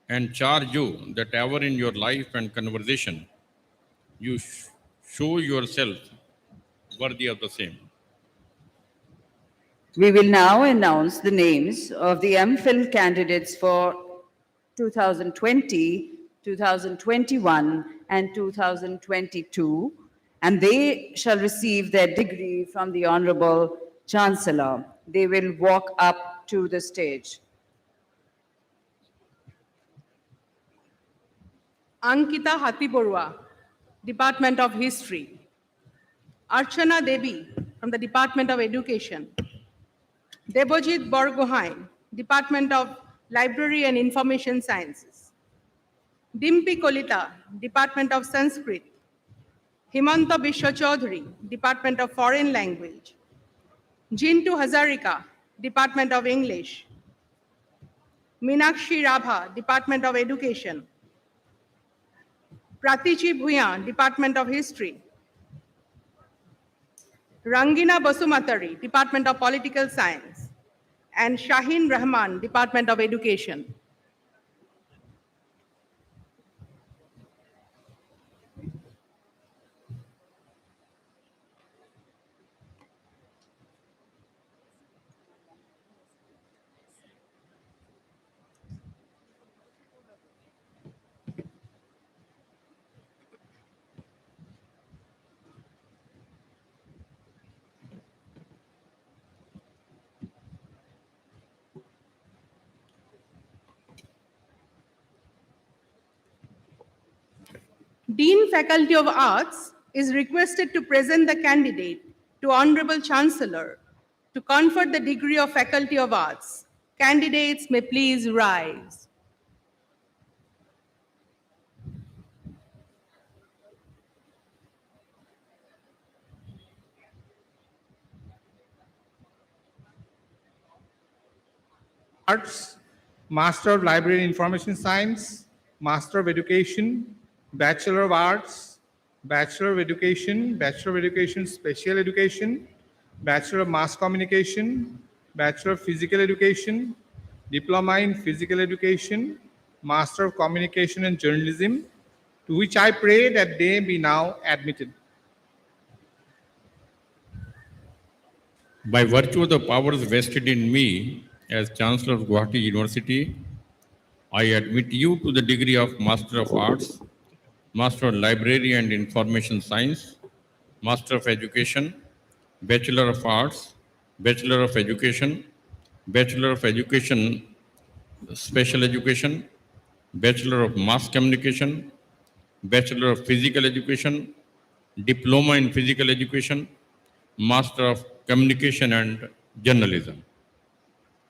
and charge you that ever in your life and conversation you show yourself worthy of the same. We will now announce the names of the MPhil candidates for 2020, 2021, and 2022, and they shall receive their degree from the Honourable Chancellor. They will walk up to the stage. Ankita Hatiborua, Department of History. Archana Devi from the Department of Education. Debojit Borgohain, Department of Library and Information Sciences. Dimpi Kolita, Department of Sanskrit. Himanta Bishwa Chaudhary, Department of Foreign Language. Jintu Hazarika, Department of English. Meenakshi Rabha, Department of Education. Pratichi Bhuyan, Department of History. Rangina Basumatari, Department of Political Science. And Shaheen Rahman, Department of Education. Dean Faculty of Arts is requested to present the candidate to Honourable Chancellor to confer the degree of Faculty of Arts. Candidates may please rise. Arts, Master of Library and Information Science, Master of Education, Bachelor of Arts, Bachelor of Education, Bachelor of Education Special Education, Bachelor of Mass Communication, Bachelor of Physical Education, Diploma in Physical Education, Master of Communication and Journalism, to which I pray that they be now admitted. By virtue of the powers vested in me as Chancellor of Gauhati University, I admit you to the degree of Master of Arts, Master of Library and Information Science, Master of Education, Bachelor of Arts, Bachelor of Education, Bachelor of Education Special Education, Bachelor of Mass Communication, Bachelor of Physical Education, Diploma in Physical Education, Master of Communication and Journalism,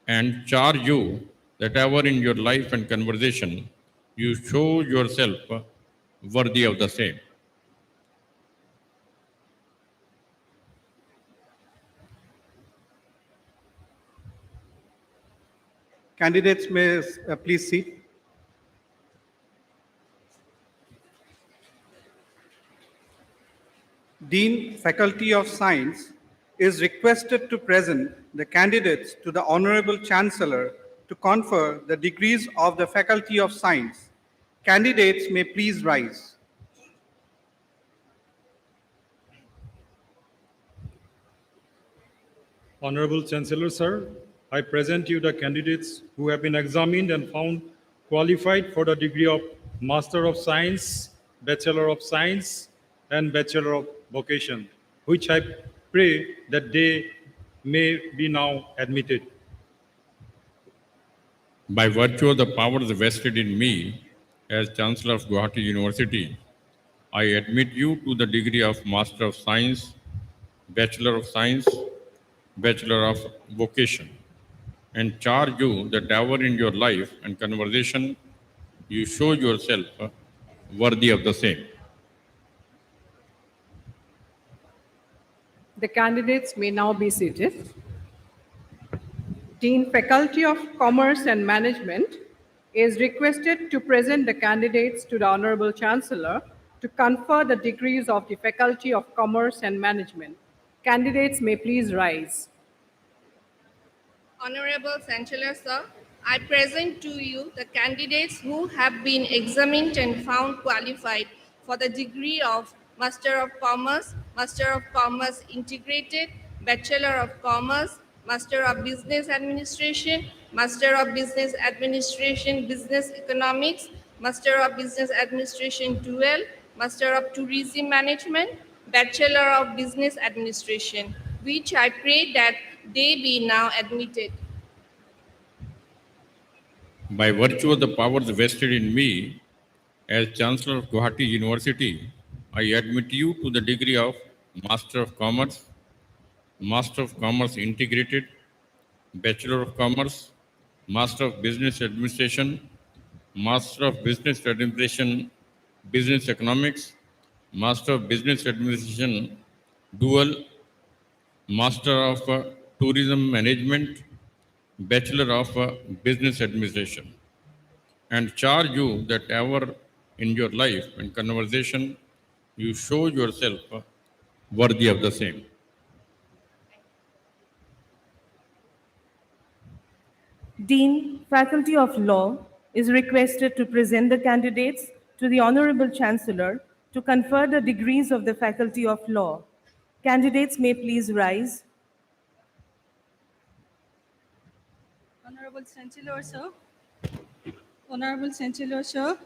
and charge you that ever in your life and conversation you show yourself worthy of the same. Candidates may please sit. Dean, Faculty of Science, is requested to present the candidates to the Honourable Chancellor to confer the degrees of the Faculty of Science. Candidates may please rise. Honorable Chancellor, sir, I present you the candidates who have been examined and found qualified for the degree of Master of Science, Bachelor of Science, and Bachelor of Vocation, which I pray that they may be now admitted. By virtue of the powers vested in me as Chancellor of Gauhati University, I admit you to the degree of Master of Science, Bachelor of Science, Bachelor of Vocation, and charge you that ever in your life and conversation you show yourself worthy of the same. The candidates may now be seated. Dean, Faculty of Commerce and Management, is requested to present the candidates to the Honourable Chancellor to confer the degrees of the Faculty of Commerce and Management. Candidates may please rise. Honorable Chancellor Sir, I present to you the candidates who have been examined and found qualified for the degree of Master of Commerce Integrated, Bachelor of Commerce, Master of Business Administration, Master of Business Administration, Business Economics, Master of Business Administration Dual, Master of Tourism Management, Bachelor of Business Administration, which I pray that they be now admitted. By virtue of the powers vested in me as Chancellor of Gauhati University, I admit you to the degree of Master of Commerce Integrated, Bachelor of Commerce, Master of Business Administration, Master of Business Administration, Business Economics, Master of Business Administration, Dual, Master of Tourism Management, Bachelor of Business Administration, and charge you that ever in your life and conversation you show yourself worthy of the same. Dean, Faculty of Law, is requested to present the candidates to the Honorable Chancellor to confer the degrees of the Faculty of Law. Candidates may please rise. Honorable Chancellor, sir. Honorable Chancellor, sir,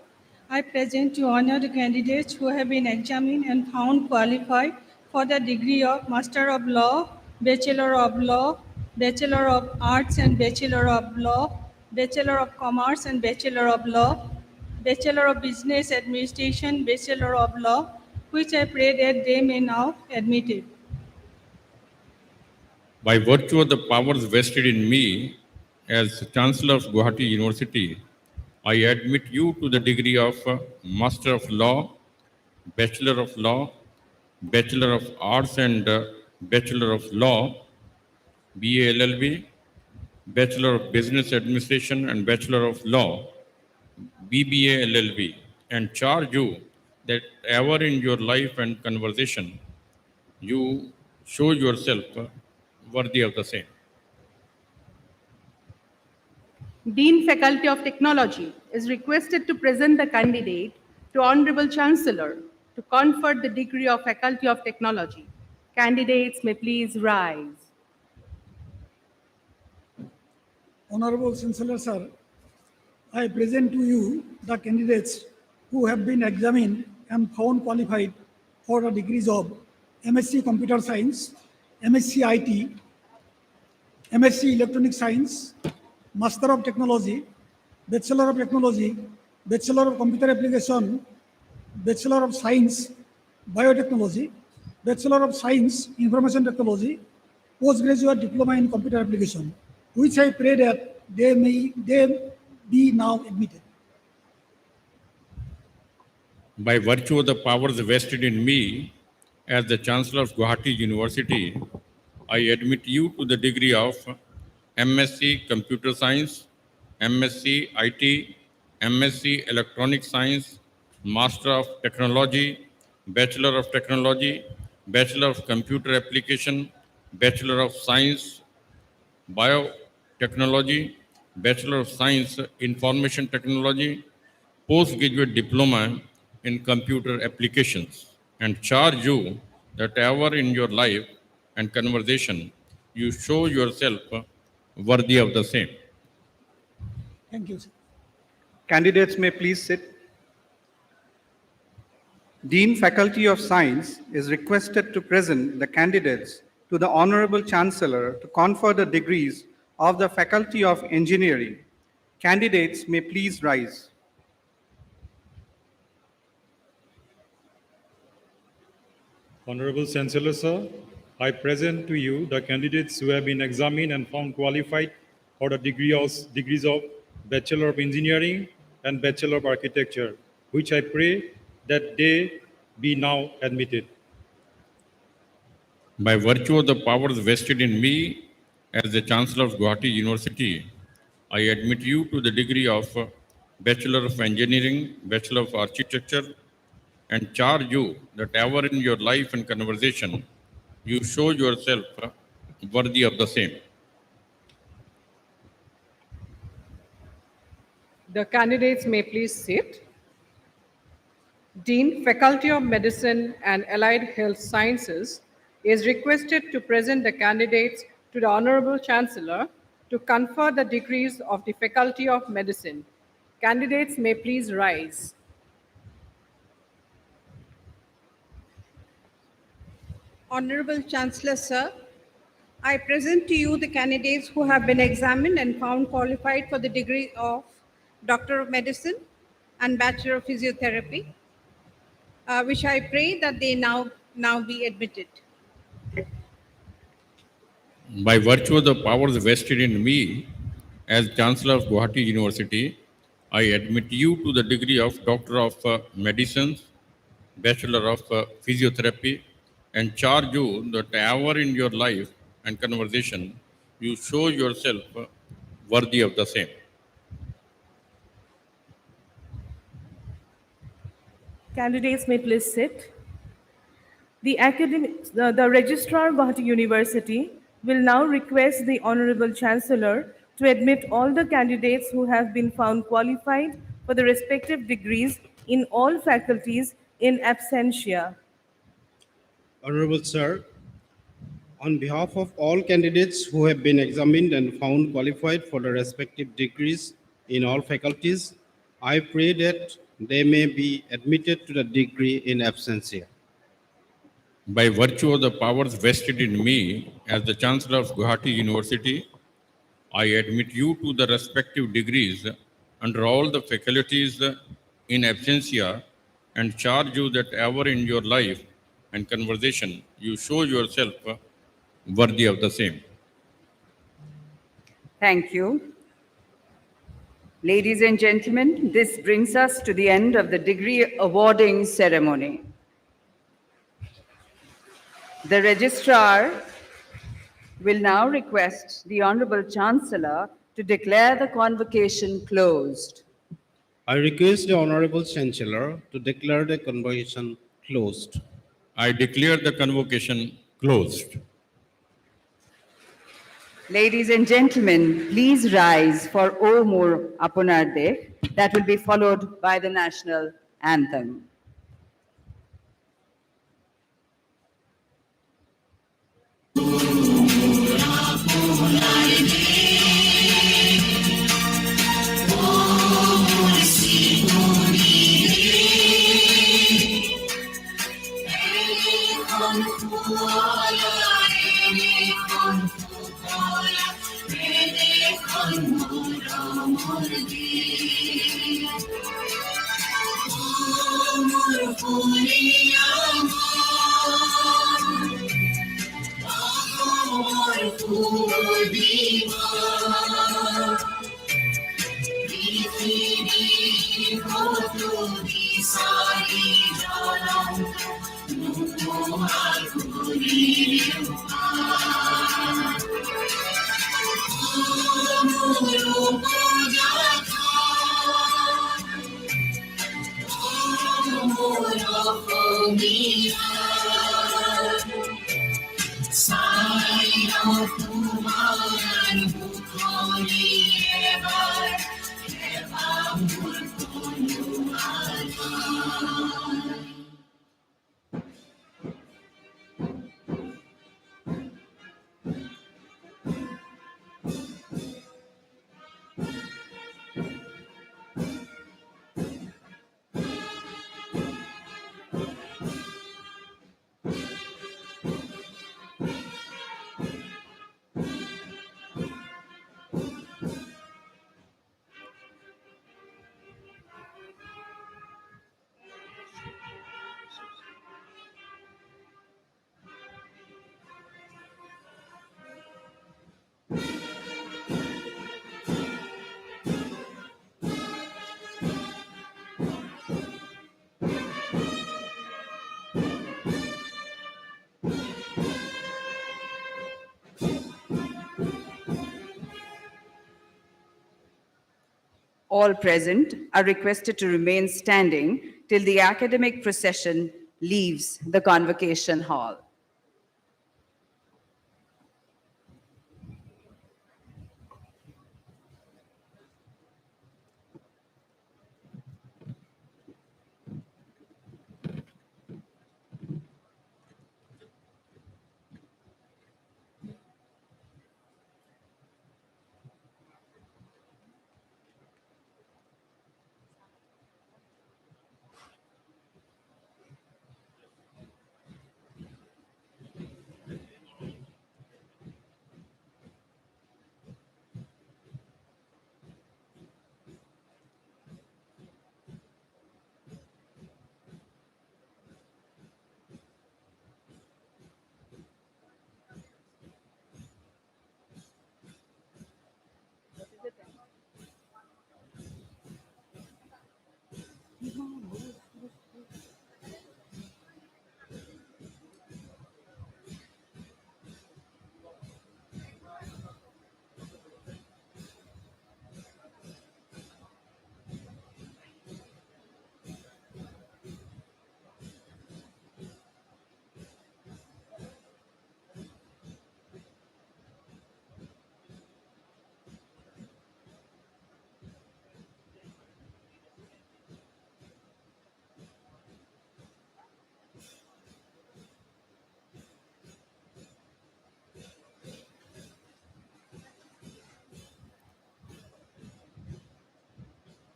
I present to honor the candidates who have been examined and found qualified for the degree of Master of Law, Bachelor of Law, Bachelor of Arts and Bachelor of Law, Bachelor of Commerce and Bachelor of Law, Bachelor of Business Administration, Bachelor of Law, which I pray that they may now admitted. By virtue of the powers vested in me as Chancellor of Gauhati University, I admit you to the degree of Master of Law, Bachelor of Law, Bachelor of Arts and Bachelor of Law, BA LLB, Bachelor of Business Administration and Bachelor of Law, BBA LLB, and charge you that ever in your life and conversation you show yourself worthy of the same. Dean, Faculty of Technology, is requested to present the candidate to Honorable Chancellor to confer the degree of Faculty of Technology. Candidates may please rise. Honorable Chancellor, sir, I present to you the candidates who have been examined and found qualified for the degrees of MSc Computer Science, MSc IT, MSc Electronic Science, Master of Technology, Bachelor of Technology, Bachelor of Computer Application, Bachelor of Science, Biotechnology, Bachelor of Science, Information Technology, Postgraduate Diploma in Computer Application, which I pray that they be now admitted. By virtue of the powers vested in me as the Chancellor of Gauhati University, I admit you to the degree of MSc Computer Science, MSc IT, MSc Electronic Science, Master of Technology, Bachelor of Technology, Bachelor of Computer Application, Bachelor of Science, Biotechnology, Bachelor of Science, Information Technology, Postgraduate Diploma in Computer Applications, and charge you that ever in your life and conversation you show yourself worthy of the same. Thank you, sir. Candidates may please sit. Dean, Faculty of Science, is requested to present the candidates to the Honorable Chancellor to confer the degrees of the Faculty of Engineering. Candidates may please rise. Honorable Chancellor, sir, I present to you the candidates who have been examined and found qualified for the degrees of Bachelor of Engineering and Bachelor of Architecture, which I pray that they be now admitted. By virtue of the powers vested in me as the Chancellor of Gauhati University, I admit you to the degree of Bachelor of Engineering, Bachelor of Architecture, and charge you that ever in your life and conversation you show yourself worthy of the same. The candidates may please sit. Dean, Faculty of Medicine and Allied Health Sciences, is requested to present the candidates to the Honourable Chancellor to confer the degrees of the Faculty of Medicine. Candidates may please rise. Honorable Chancellor, Sir, I present to you the candidates who have been examined and found qualified for the degree of Doctor of Medicine and Bachelor of Physiotherapy, which I pray that they now be admitted. By virtue of the powers vested in me as Chancellor of Gauhati University, I admit you to the degree of Doctor of Medicine, Bachelor of Physiotherapy, and charge you that ever in your life and conversation you show yourself worthy of the same. Candidates may please sit. The Registrar Gauhati University will now request the Honourable Chancellor to admit all the candidates who have been found qualified for the respective degrees in all faculties in absentia. Honorable Sir, on behalf of all candidates who have been examined and found qualified for the respective degrees in all faculties, I pray that they may be admitted to the degree in absentia. By virtue of the powers vested in me as the Chancellor of Gauhati University, I admit you to the respective degrees under all the faculties in absentia and charge you that ever in your life and conversation you show yourself worthy of the same. Thank you. Ladies and gentlemen, this brings us to the end of the degree awarding ceremony. The Registrar will now request the Honourable Chancellor to declare the convocation closed. I request the Honorable Chancellor to declare the convocation closed. I declare the convocation closed. Ladies and gentlemen, please rise for O More Apunar Dek. That will be followed by the national anthem. All present are requested to remain standing till the academic procession leaves the Convocation Hall.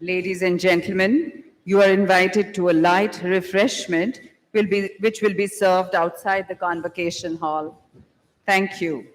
Ladies and gentlemen, you are invited to a light refreshment which will be served outside the Convocation Hall. Thank you.